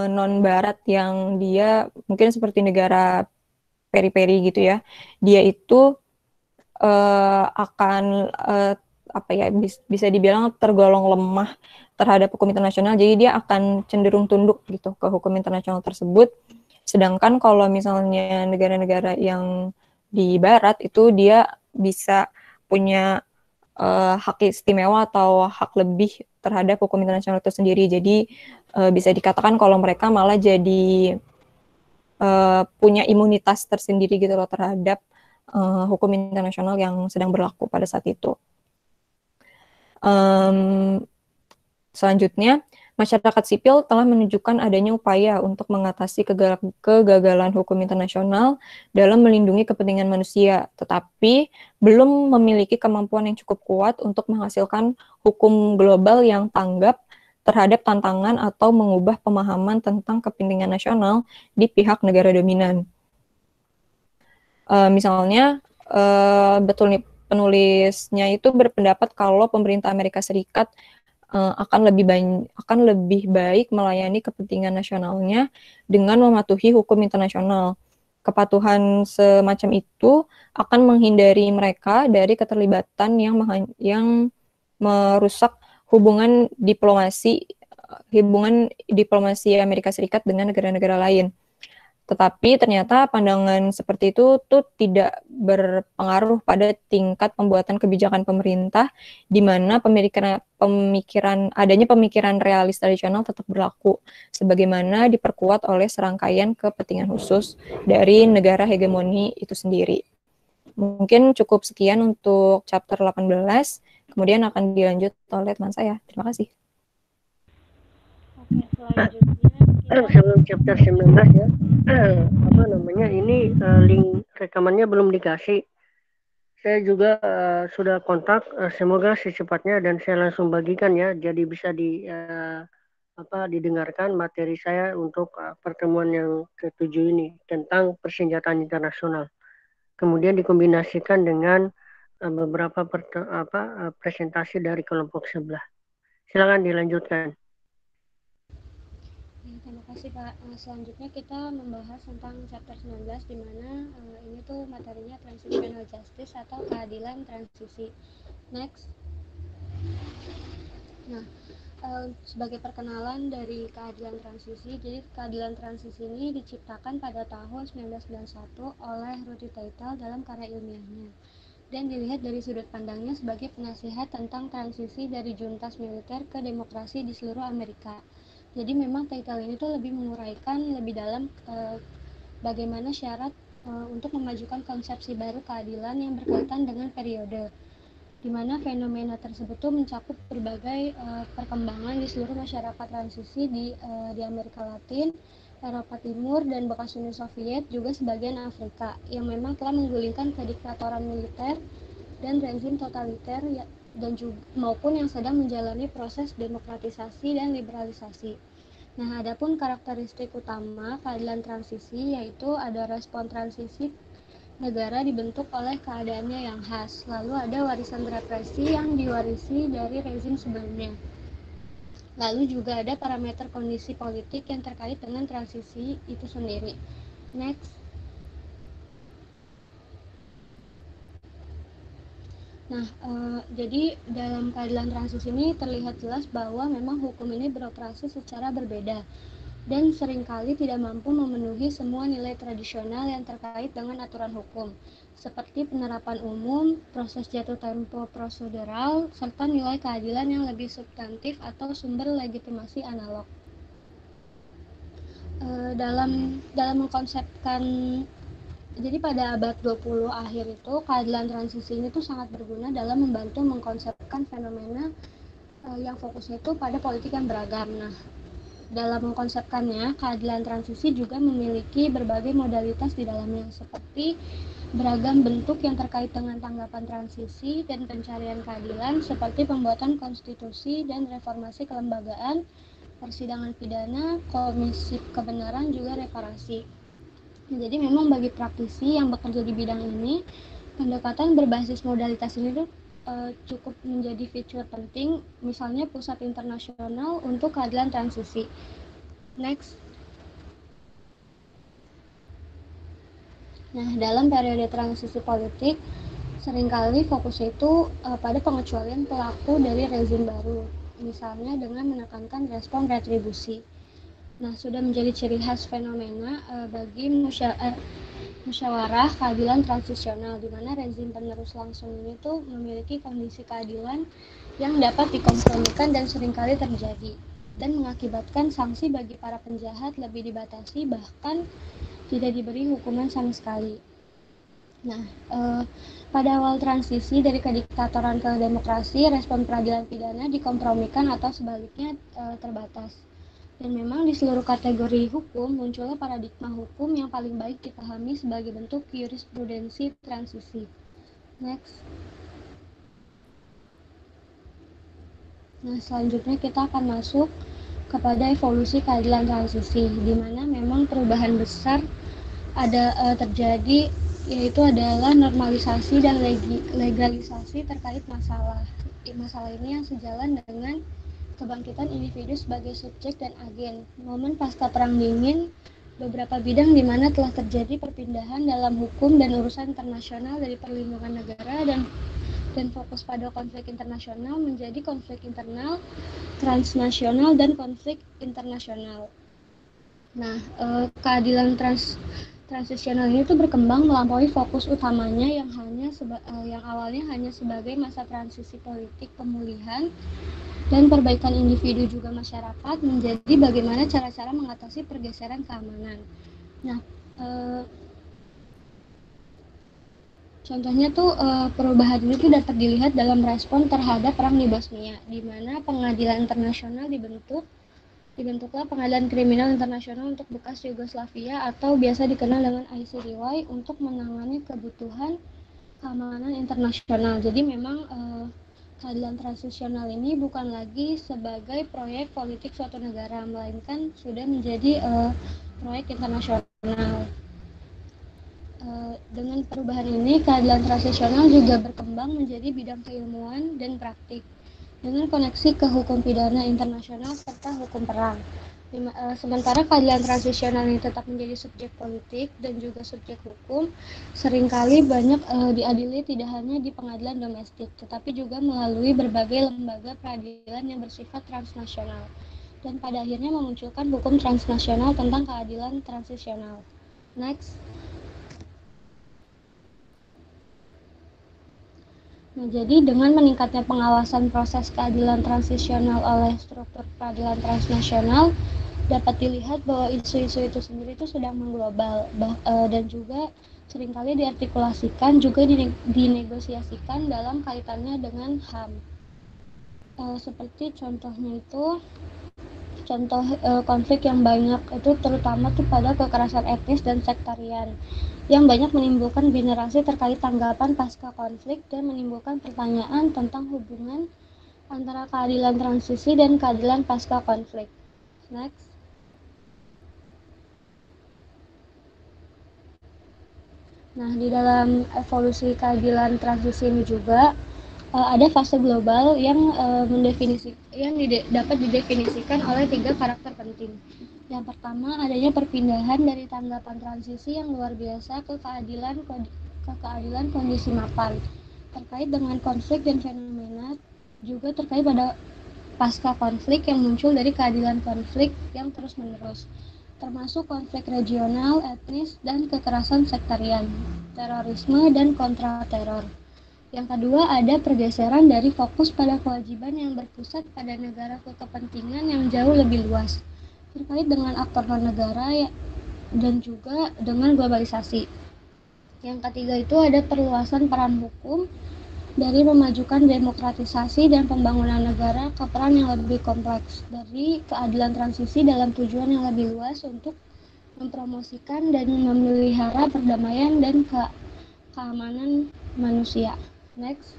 non-barat yang dia mungkin seperti negara periferi gitu ya, dia itu akan bisa dibilang tergolong lemah terhadap hukum internasional, jadi dia akan cenderung tunduk gitu ke hukum internasional tersebut. Sedangkan kalau misalnya negara-negara yang di barat itu dia bisa punya hak istimewa atau hak lebih terhadap hukum internasional itu sendiri. Jadi bisa dikatakan kalau mereka malah jadi punya imunitas tersendiri gitu loh terhadap hukum internasional yang sedang berlaku pada saat itu. Selanjutnya, masyarakat sipil telah menunjukkan adanya upaya untuk mengatasi kegagalan hukum internasional dalam melindungi kepentingan manusia, tetapi belum memiliki kemampuan yang cukup kuat untuk menghasilkan hukum global yang tanggap terhadap tantangan atau mengubah pemahaman tentang kepentingan nasional di pihak negara dominan. Misalnya, betul nih, penulisnya itu berpendapat kalau pemerintah Amerika Serikat akan lebih baik melayani kepentingan nasionalnya dengan mematuhi hukum internasional. Kepatuhan semacam itu akan menghindari mereka dari keterlibatan yang merusak hubungan diplomasi Amerika Serikat dengan negara-negara lain. Tetapi ternyata pandangan seperti itu tuh tidak berpengaruh pada tingkat pembuatan kebijakan pemerintah, di mana adanya pemikiran realis tradisional tetap berlaku, sebagaimana diperkuat oleh serangkaian kepentingan khusus dari negara hegemoni itu sendiri. Mungkin cukup sekian untuk chapter 18, kemudian akan dilanjut oleh teman saya. Terima kasih. Oke, selanjutnya sebelum chapter 19 ya, ini link rekamannya belum dikasih. Saya juga sudah kontak, semoga secepatnya dan saya langsung bagikan ya, jadi bisa didengarkan materi saya untuk pertemuan yang ke-7 ini tentang persenjataan internasional. Kemudian dikombinasikan dengan beberapa presentasi dari kelompok sebelah. Silakan dilanjutkan. Terima kasih Pak. Selanjutnya kita membahas tentang chapter 19 di mana ini tuh materinya transitional justice atau keadilan transisi. Next. Nah, sebagai perkenalan dari keadilan transisi, jadi keadilan transisi ini diciptakan pada tahun 1991 oleh Rudy Teitel dalam karya ilmiahnya dan dilihat dari sudut pandangnya sebagai penasihat tentang transisi dari juntas militer ke demokrasi di seluruh Amerika. Jadi memang Teitel ini tuh lebih menguraikan lebih dalam bagaimana syarat untuk memajukan konsepsi baru keadilan yang berkaitan dengan periode, di mana fenomena tersebut tuh mencakup berbagai perkembangan di seluruh masyarakat transisi di Amerika Latin, Eropa Timur, dan bekas Uni Soviet, juga sebagian Afrika, yang memang telah menggulingkan kediktatoran militer dan rezim totaliter dan juga maupun yang sedang menjalani proses demokratisasi dan liberalisasi. Nah, adapun karakteristik utama keadilan transisi yaitu ada respon transisi negara dibentuk oleh keadaannya yang khas, lalu ada warisan represi yang diwarisi dari rezim sebelumnya. Lalu juga ada parameter kondisi politik yang terkait dengan transisi itu sendiri. Next. Nah, jadi dalam keadilan transisi ini terlihat jelas bahwa memang hukum ini beroperasi secara berbeda dan seringkali tidak mampu memenuhi semua nilai tradisional yang terkait dengan aturan hukum, seperti penerapan umum, proses jatuh tempo prosedural, serta nilai keadilan yang lebih substantif atau sumber legitimasi analog. Dalam mengkonsepkan, jadi pada abad 20 akhir itu, keadilan transisi ini tuh sangat berguna dalam membantu mengkonsepkan fenomena yang fokusnya itu pada politik yang beragam. Nah, dalam mengkonsepkannya, keadilan transisi juga memiliki berbagai modalitas di dalamnya, seperti beragam bentuk yang terkait dengan tanggapan transisi dan pencarian keadilan, seperti pembuatan konstitusi dan reformasi kelembagaan, persidangan pidana, komisi kebenaran, juga reparasi. Jadi memang bagi praktisi yang bekerja di bidang ini, pendekatan berbasis modalitas ini tuh cukup menjadi fitur penting, misalnya Pusat Internasional untuk Keadilan Transisi. Next. Nah, dalam periode transisi politik, seringkali fokusnya itu pada pengecualian pelaku dari rezim baru, misalnya dengan menekankan respon retribusi. Nah, sudah menjadi ciri khas fenomena bagi musyawarah keadilan transisional, di mana rezim penerus langsung ini tuh memiliki kondisi keadilan yang dapat dikompromikan dan seringkali terjadi, dan mengakibatkan sanksi bagi para penjahat lebih dibatasi, bahkan tidak diberi hukuman sama sekali. Nah, pada awal transisi dari kediktatoran ke demokrasi, respon peradilan pidana dikompromikan atau sebaliknya terbatas. Dan memang di seluruh kategori hukum munculnya paradigma hukum yang paling baik dipahami sebagai bentuk jurisprudensi transisi. Next. Nah, selanjutnya kita akan masuk kepada evolusi keadilan transisi, di mana memang perubahan besar terjadi, yaitu adalah normalisasi dan legalisasi terkait masalah ini yang sejalan dengan kebangkitan individu sebagai subjek dan agen. Momen pasca Perang Dingin, beberapa bidang di mana telah terjadi perpindahan dalam hukum dan urusan internasional dari perlindungan negara dan fokus pada konflik internasional menjadi konflik internal, transnasional, dan konflik internasional. Nah, keadilan transisional ini tuh berkembang melampaui fokus utamanya yang awalnya hanya sebagai masa transisi politik pemulihan dan perbaikan individu juga masyarakat, menjadi bagaimana cara-cara mengatasi pergeseran keamanan. Nah, contohnya tuh perubahan ini tuh dapat dilihat dalam respon terhadap perang di Bosnia, di mana pengadilan internasional dibentuklah Pengadilan Kriminal Internasional untuk bekas Yugoslavia atau biasa dikenal dengan ICTY untuk menangani kebutuhan keamanan internasional. Jadi memang keadilan transisional ini bukan lagi sebagai proyek politik suatu negara, melainkan sudah menjadi proyek internasional. Dengan perubahan ini, keadilan transisional juga berkembang menjadi bidang keilmuan dan praktik, dengan koneksi ke hukum pidana internasional serta hukum perang. Sementara keadilan transisional ini tetap menjadi subjek politik dan juga subjek hukum, seringkali banyak diadili tidak hanya di pengadilan domestik, tetapi juga melalui berbagai lembaga peradilan yang bersifat transnasional, dan pada akhirnya memunculkan hukum transnasional tentang keadilan transisional. Next. Nah, jadi dengan meningkatnya pengawasan proses keadilan transisional oleh struktur peradilan transnasional, dapat dilihat bahwa isu-isu itu sendiri itu sudah mengglobal dan juga seringkali diartikulasikan juga dinegosiasikan dalam kaitannya dengan HAM. Seperti contohnya itu konflik yang banyak itu terutama tuh pada kekerasan etnis dan sektarian yang banyak menimbulkan generasi terkait tanggapan pasca konflik dan menimbulkan pertanyaan tentang hubungan antara keadilan transisi dan keadilan pasca konflik. Next. Nah, di dalam evolusi keadilan transisi ini juga ada fase global yang dapat didefinisikan oleh 3 karakter penting. Yang pertama, adanya perpindahan dari tanggapan transisi yang luar biasa ke keadilan kondisi mapan terkait dengan konflik dan fenomena juga terkait pada pasca konflik yang muncul dari keadilan konflik yang terus-menerus, termasuk konflik regional, etnis, dan kekerasan sektarian, terorisme, dan kontra-teror. Yang kedua, ada pergeseran dari fokus pada kewajiban yang berpusat pada negara ke kepentingan yang jauh lebih luas, terkait dengan aktor non-negara dan juga dengan globalisasi. Yang ketiga itu ada perluasan peran hukum dari memajukan demokratisasi dan pembangunan negara ke peran yang lebih kompleks dari keadilan transisi dalam tujuan yang lebih luas untuk mempromosikan dan memelihara perdamaian dan keamanan manusia. Next.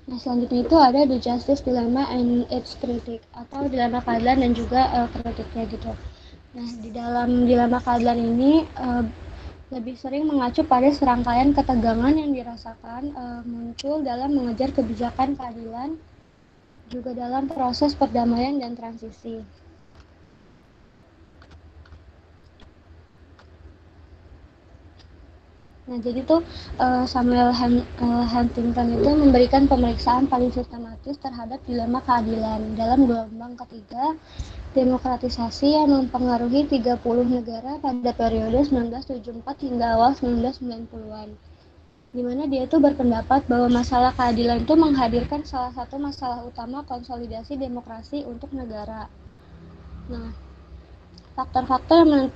Nah, selanjutnya itu ada the justice dilemma and its critic atau dilema keadilan dan juga kritiknya gitu. Nah, di dalam dilema keadilan ini lebih sering mengacu pada serangkaian ketegangan yang dirasakan muncul dalam mengejar kebijakan keadilan juga dalam proses perdamaian dan transisi. Nah, jadi tuh Samuel Huntington itu memberikan pemeriksaan paling sistematis terhadap dilema keadilan dalam gelombang ketiga demokratisasi yang mempengaruhi 30 negara pada periode 1974 hingga awal 1990-an. Di mana dia itu berpendapat bahwa masalah keadilan itu menghadirkan salah satu masalah utama konsolidasi demokrasi untuk negara. Nah, faktor-faktor yang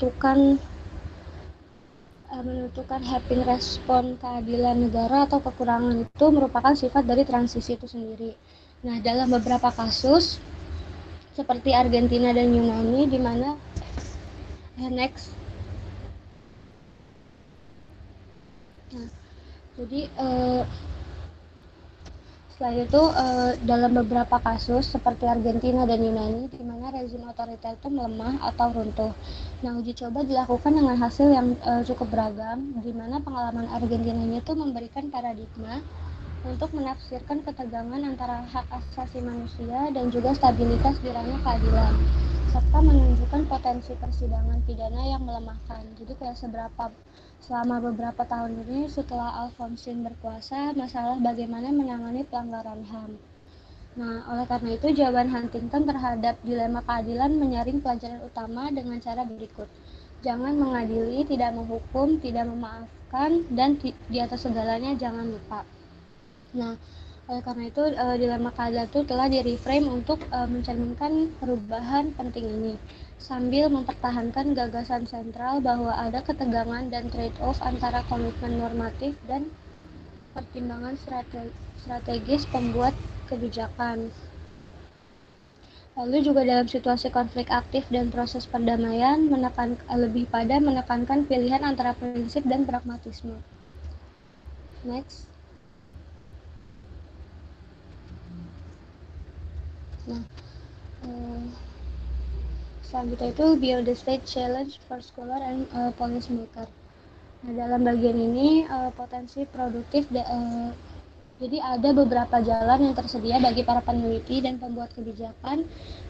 menentukan helping respon keadilan negara atau kekurangan itu merupakan sifat dari transisi itu sendiri. Nah, dalam beberapa kasus seperti Argentina dan Yunani di mana next. Nah, jadi selain itu dalam beberapa kasus seperti Argentina dan Yunani di mana rezim otoriter itu melemah atau runtuh. Nah, uji coba dilakukan dengan hasil yang cukup beragam, di mana pengalaman Argentina ini tuh memberikan paradigma untuk menafsirkan ketegangan antara hak asasi manusia dan juga stabilitas di ranah keadilan, serta menunjukkan potensi persidangan pidana yang melemahkan. Jadi kayak selama beberapa tahun ini setelah Alfonsine berkuasa, masalah bagaimana menangani pelanggaran HAM. Nah, oleh karena itu jawaban Huntington terhadap dilema keadilan menyaring pelajaran utama dengan cara berikut. Jangan mengadili, tidak menghukum, tidak memaafkan, dan di atas segalanya jangan lupa. Nah, oleh karena itu dilema keadilan itu telah direframe untuk mencerminkan perubahan penting ini sambil mempertahankan gagasan sentral bahwa ada ketegangan dan trade-off antara komitmen normatif dan pertimbangan strategis pembuat kebijakan. Lalu juga dalam situasi konflik aktif dan proses perdamaian lebih pada menekankan pilihan antara prinsip dan pragmatisme. Next. Nah, selanjutnya itu Beyond the State Challenge for Scholar and Policymaker. Nah, dalam bagian ini potensi produktif jadi ada beberapa jalan yang tersedia bagi para peneliti dan pembuat kebijakan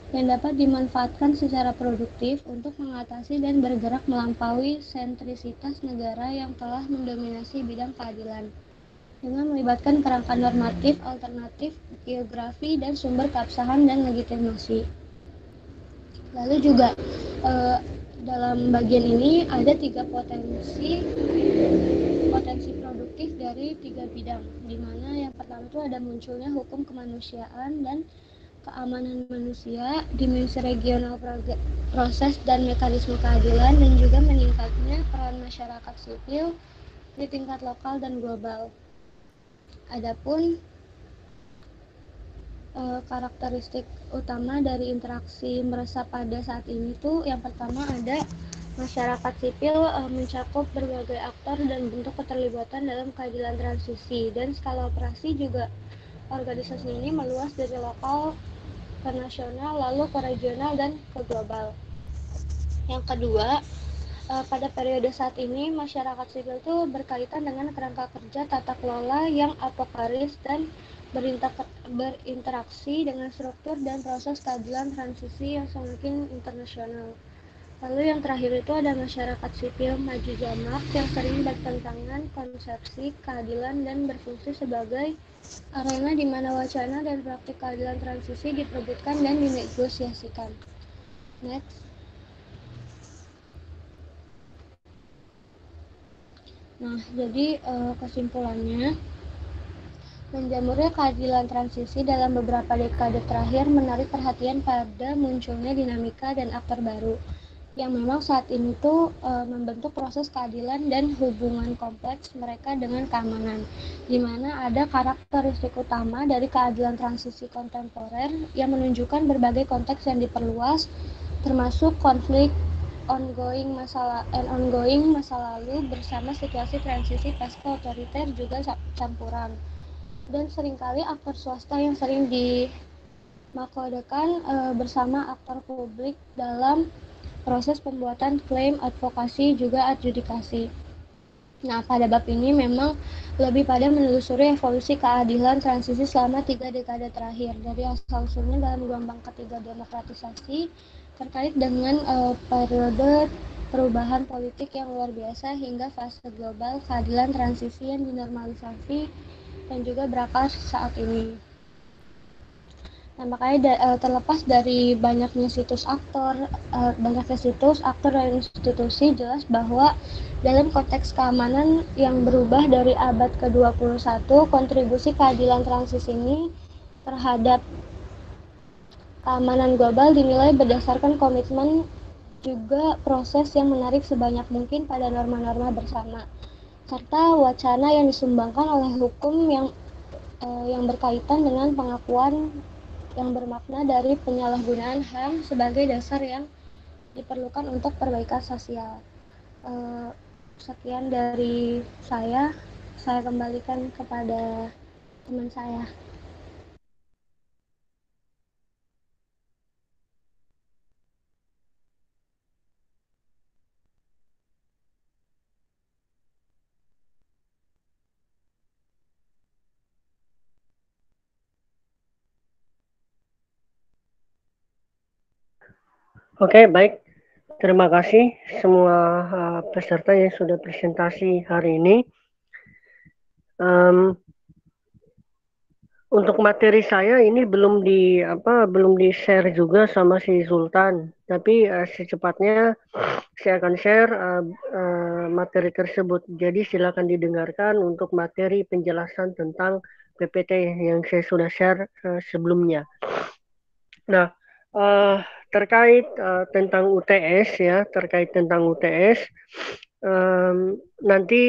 yang dapat dimanfaatkan secara produktif untuk mengatasi dan bergerak melampaui sentrisitas negara yang telah mendominasi bidang keadilan dengan melibatkan kerangka normatif, alternatif, geografi, dan sumber keabsahan dan legitimasi. Lalu juga dalam bagian ini ada 3 potensi produktif dari 3 bidang, di mana yang pertama itu ada munculnya hukum kemanusiaan dan keamanan manusia, dimensi regional proses dan mekanisme keadilan, dan juga meningkatnya peran masyarakat sipil di tingkat lokal dan global. Adapun karakteristik utama dari interaksi meresap pada saat ini tuh yang pertama ada masyarakat sipil mencakup berbagai aktor dan bentuk keterlibatan dalam keadilan transisi, dan skala operasi juga organisasi ini meluas dari lokal ke nasional, lalu ke regional dan ke global. Yang kedua, pada periode saat ini masyarakat sipil itu berkaitan dengan kerangka kerja tata kelola yang apokaris dan berinteraksi dengan struktur dan proses keadilan transisi yang semakin internasional. Lalu yang terakhir itu ada masyarakat sipil maju jamak yang sering bertentangan konsepsi keadilan dan berfungsi sebagai arena di mana wacana dan praktik keadilan transisi diperebutkan dan dinegosiasikan. Next. Nah, jadi kesimpulannya, menjamurnya keadilan transisi dalam beberapa dekade terakhir menarik perhatian pada munculnya dinamika dan aktor baru yang memang saat ini tuh membentuk proses keadilan dan hubungan kompleks mereka dengan keamanan, di mana ada karakteristik utama dari keadilan transisi kontemporer yang menunjukkan berbagai konteks yang diperluas, termasuk konflik ongoing masa lalu bersama situasi transisi pasca otoriter juga campuran, dan seringkali aktor swasta yang sering dimakodekan bersama aktor publik dalam proses pembuatan klaim, advokasi, juga adjudikasi. Nah, pada bab ini memang lebih pada menelusuri evolusi keadilan transisi selama 3 dekade terakhir, dari asal-usulnya dalam gelombang ketiga demokratisasi terkait dengan periode perubahan politik yang luar biasa hingga fase global keadilan transisi yang dinormalisasi dan juga berakar saat ini. Nah, makanya terlepas dari banyaknya aktor dan institusi, jelas bahwa dalam konteks keamanan yang berubah dari abad ke-21, kontribusi keadilan transisi ini terhadap keamanan global dinilai berdasarkan komitmen juga proses yang menarik sebanyak mungkin pada norma-norma bersama, serta wacana yang disumbangkan oleh hukum yang berkaitan dengan pengakuan yang bermakna dari penyalahgunaan HAM sebagai dasar yang diperlukan untuk perbaikan sosial. Sekian dari saya kembalikan kepada teman saya. Oke, baik. Terima kasih semua peserta yang sudah presentasi hari ini. Untuk materi saya ini belum di share juga sama si Sultan, tapi secepatnya saya akan share materi tersebut. Jadi silakan didengarkan untuk materi penjelasan tentang PPT yang saya sudah share sebelumnya. Nah, terkait tentang UTS ya, nanti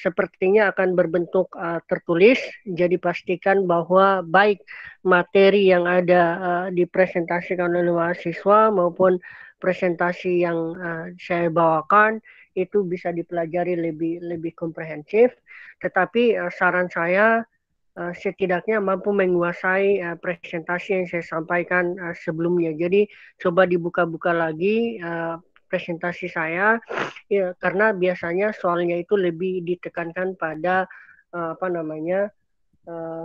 sepertinya akan berbentuk tertulis. Jadi pastikan bahwa baik materi yang ada dipresentasikan oleh mahasiswa maupun presentasi yang saya bawakan itu bisa dipelajari lebih komprehensif. Tetapi saran saya setidaknya mampu menguasai presentasi yang saya sampaikan sebelumnya. Jadi coba dibuka-buka lagi presentasi saya ya, karena biasanya soalnya itu lebih ditekankan pada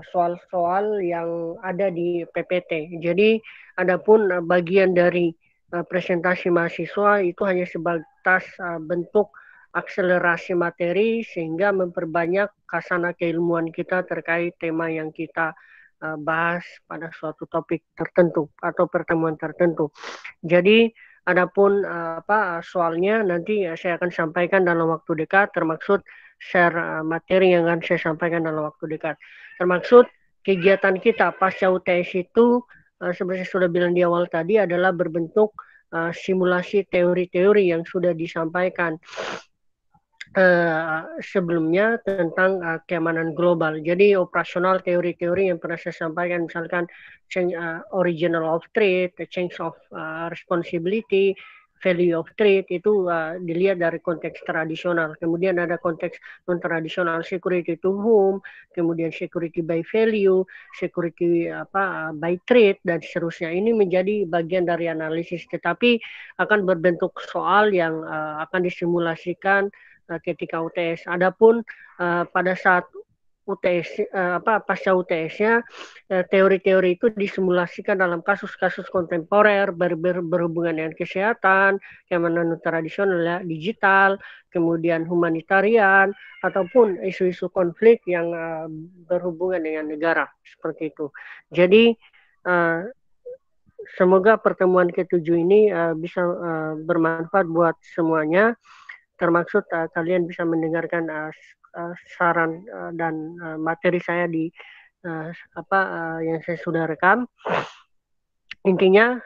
soal-soal yang ada di PPT. Jadi adapun bagian dari presentasi mahasiswa itu hanya sebatas bentuk akselerasi materi sehingga memperbanyak khazanah keilmuan kita terkait tema yang kita bahas pada suatu topik tertentu atau pertemuan tertentu. Jadi adapun soalnya nanti saya akan sampaikan dalam waktu dekat, termaksud share materi yang akan saya sampaikan dalam waktu dekat. Termaksud kegiatan kita pasca UTS itu seperti saya sudah bilang di awal tadi adalah berbentuk simulasi teori-teori yang sudah disampaikan sebelumnya tentang keamanan global. Jadi operasional teori-teori yang pernah saya sampaikan, misalkan change, original of threat, change of responsibility, value of threat, itu dilihat dari konteks tradisional. Kemudian ada konteks non-tradisional, security to whom, kemudian security by value, security by threat, dan seterusnya. Ini menjadi bagian dari analisis, tetapi akan berbentuk soal yang akan disimulasikan ketika UTS. Adapun pada saat UTS pasca UTS-nya teori-teori itu disimulasikan dalam kasus-kasus kontemporer berhubungan dengan kesehatan, keamanan tradisional, digital, kemudian humanitarian, ataupun isu-isu konflik yang berhubungan dengan negara, seperti itu. Jadi semoga pertemuan ke-7 ini bisa bermanfaat buat semuanya, termaksud kalian bisa mendengarkan saran dan materi saya di yang saya sudah rekam. Intinya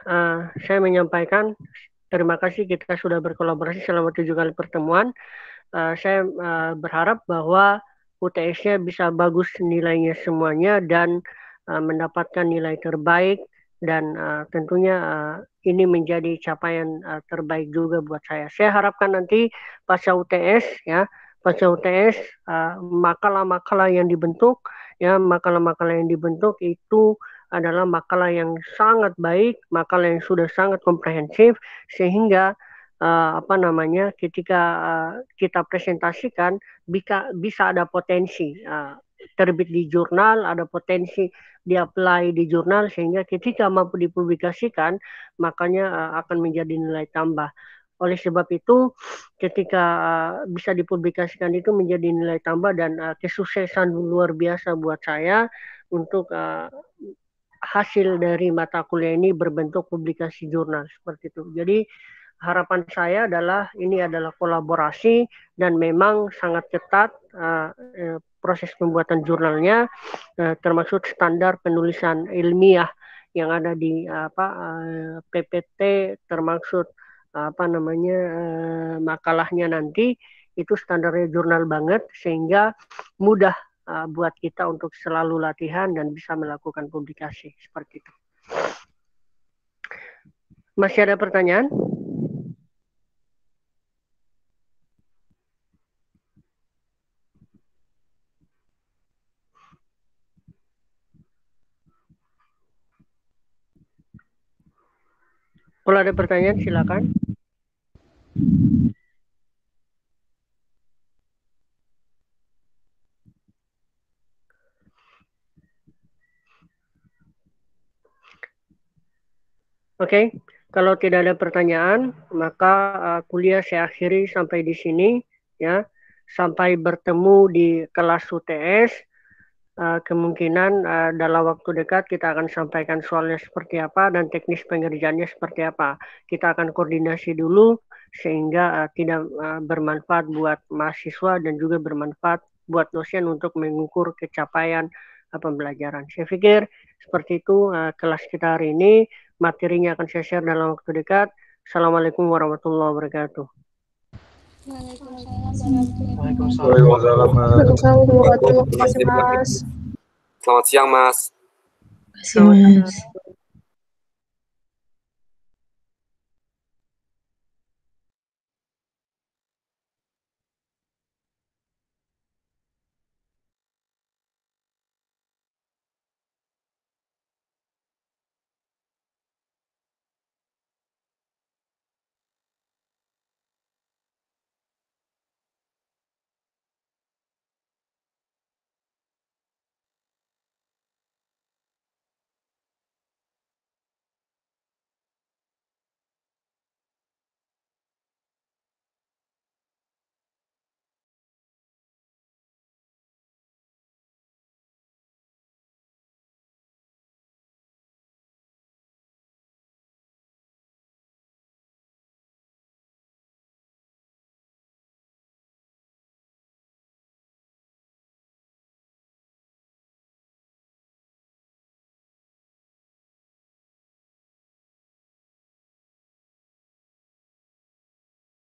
saya menyampaikan terima kasih, kita sudah berkolaborasi selama 7 kali pertemuan. Saya berharap bahwa UTS-nya bisa bagus nilainya semuanya dan mendapatkan nilai terbaik, dan tentunya ini menjadi capaian terbaik juga buat saya. Saya harapkan nanti pasca UTS makalah-makalah yang dibentuk itu adalah makalah yang sangat baik, makalah yang sudah sangat komprehensif, sehingga ketika kita presentasikan bisa ada potensi terbit di jurnal, ada potensi di-apply di jurnal, sehingga ketika mampu dipublikasikan makanya akan menjadi nilai tambah. Oleh sebab itu ketika bisa dipublikasikan itu menjadi nilai tambah dan kesuksesan luar biasa buat saya untuk hasil dari mata kuliah ini berbentuk publikasi jurnal, seperti itu. Jadi harapan saya adalah ini adalah kolaborasi dan memang sangat ketat proses pembuatan jurnalnya, termasuk standar penulisan ilmiah yang ada di PPT, termasuk makalahnya nanti itu standarnya jurnal banget, sehingga mudah buat kita untuk selalu latihan dan bisa melakukan publikasi, seperti itu. Masih ada pertanyaan? Kalau ada pertanyaan silakan. Oke, kalau tidak ada pertanyaan, maka kuliah saya akhiri sampai di sini, ya. Sampai bertemu di kelas UTS. Kemungkinan dalam waktu dekat kita akan sampaikan soalnya seperti apa dan teknis pengerjaannya seperti apa. Kita akan koordinasi dulu sehingga tidak bermanfaat buat mahasiswa dan juga bermanfaat buat dosen untuk mengukur capaian pembelajaran. Saya pikir seperti itu kelas kita hari ini. Materinya akan saya share dalam waktu dekat. Assalamualaikum warahmatullahi wabarakatuh. Waalaikumsalam. Terima kasih, Mas. Selamat siang, Mas. Terima kasih, Mas.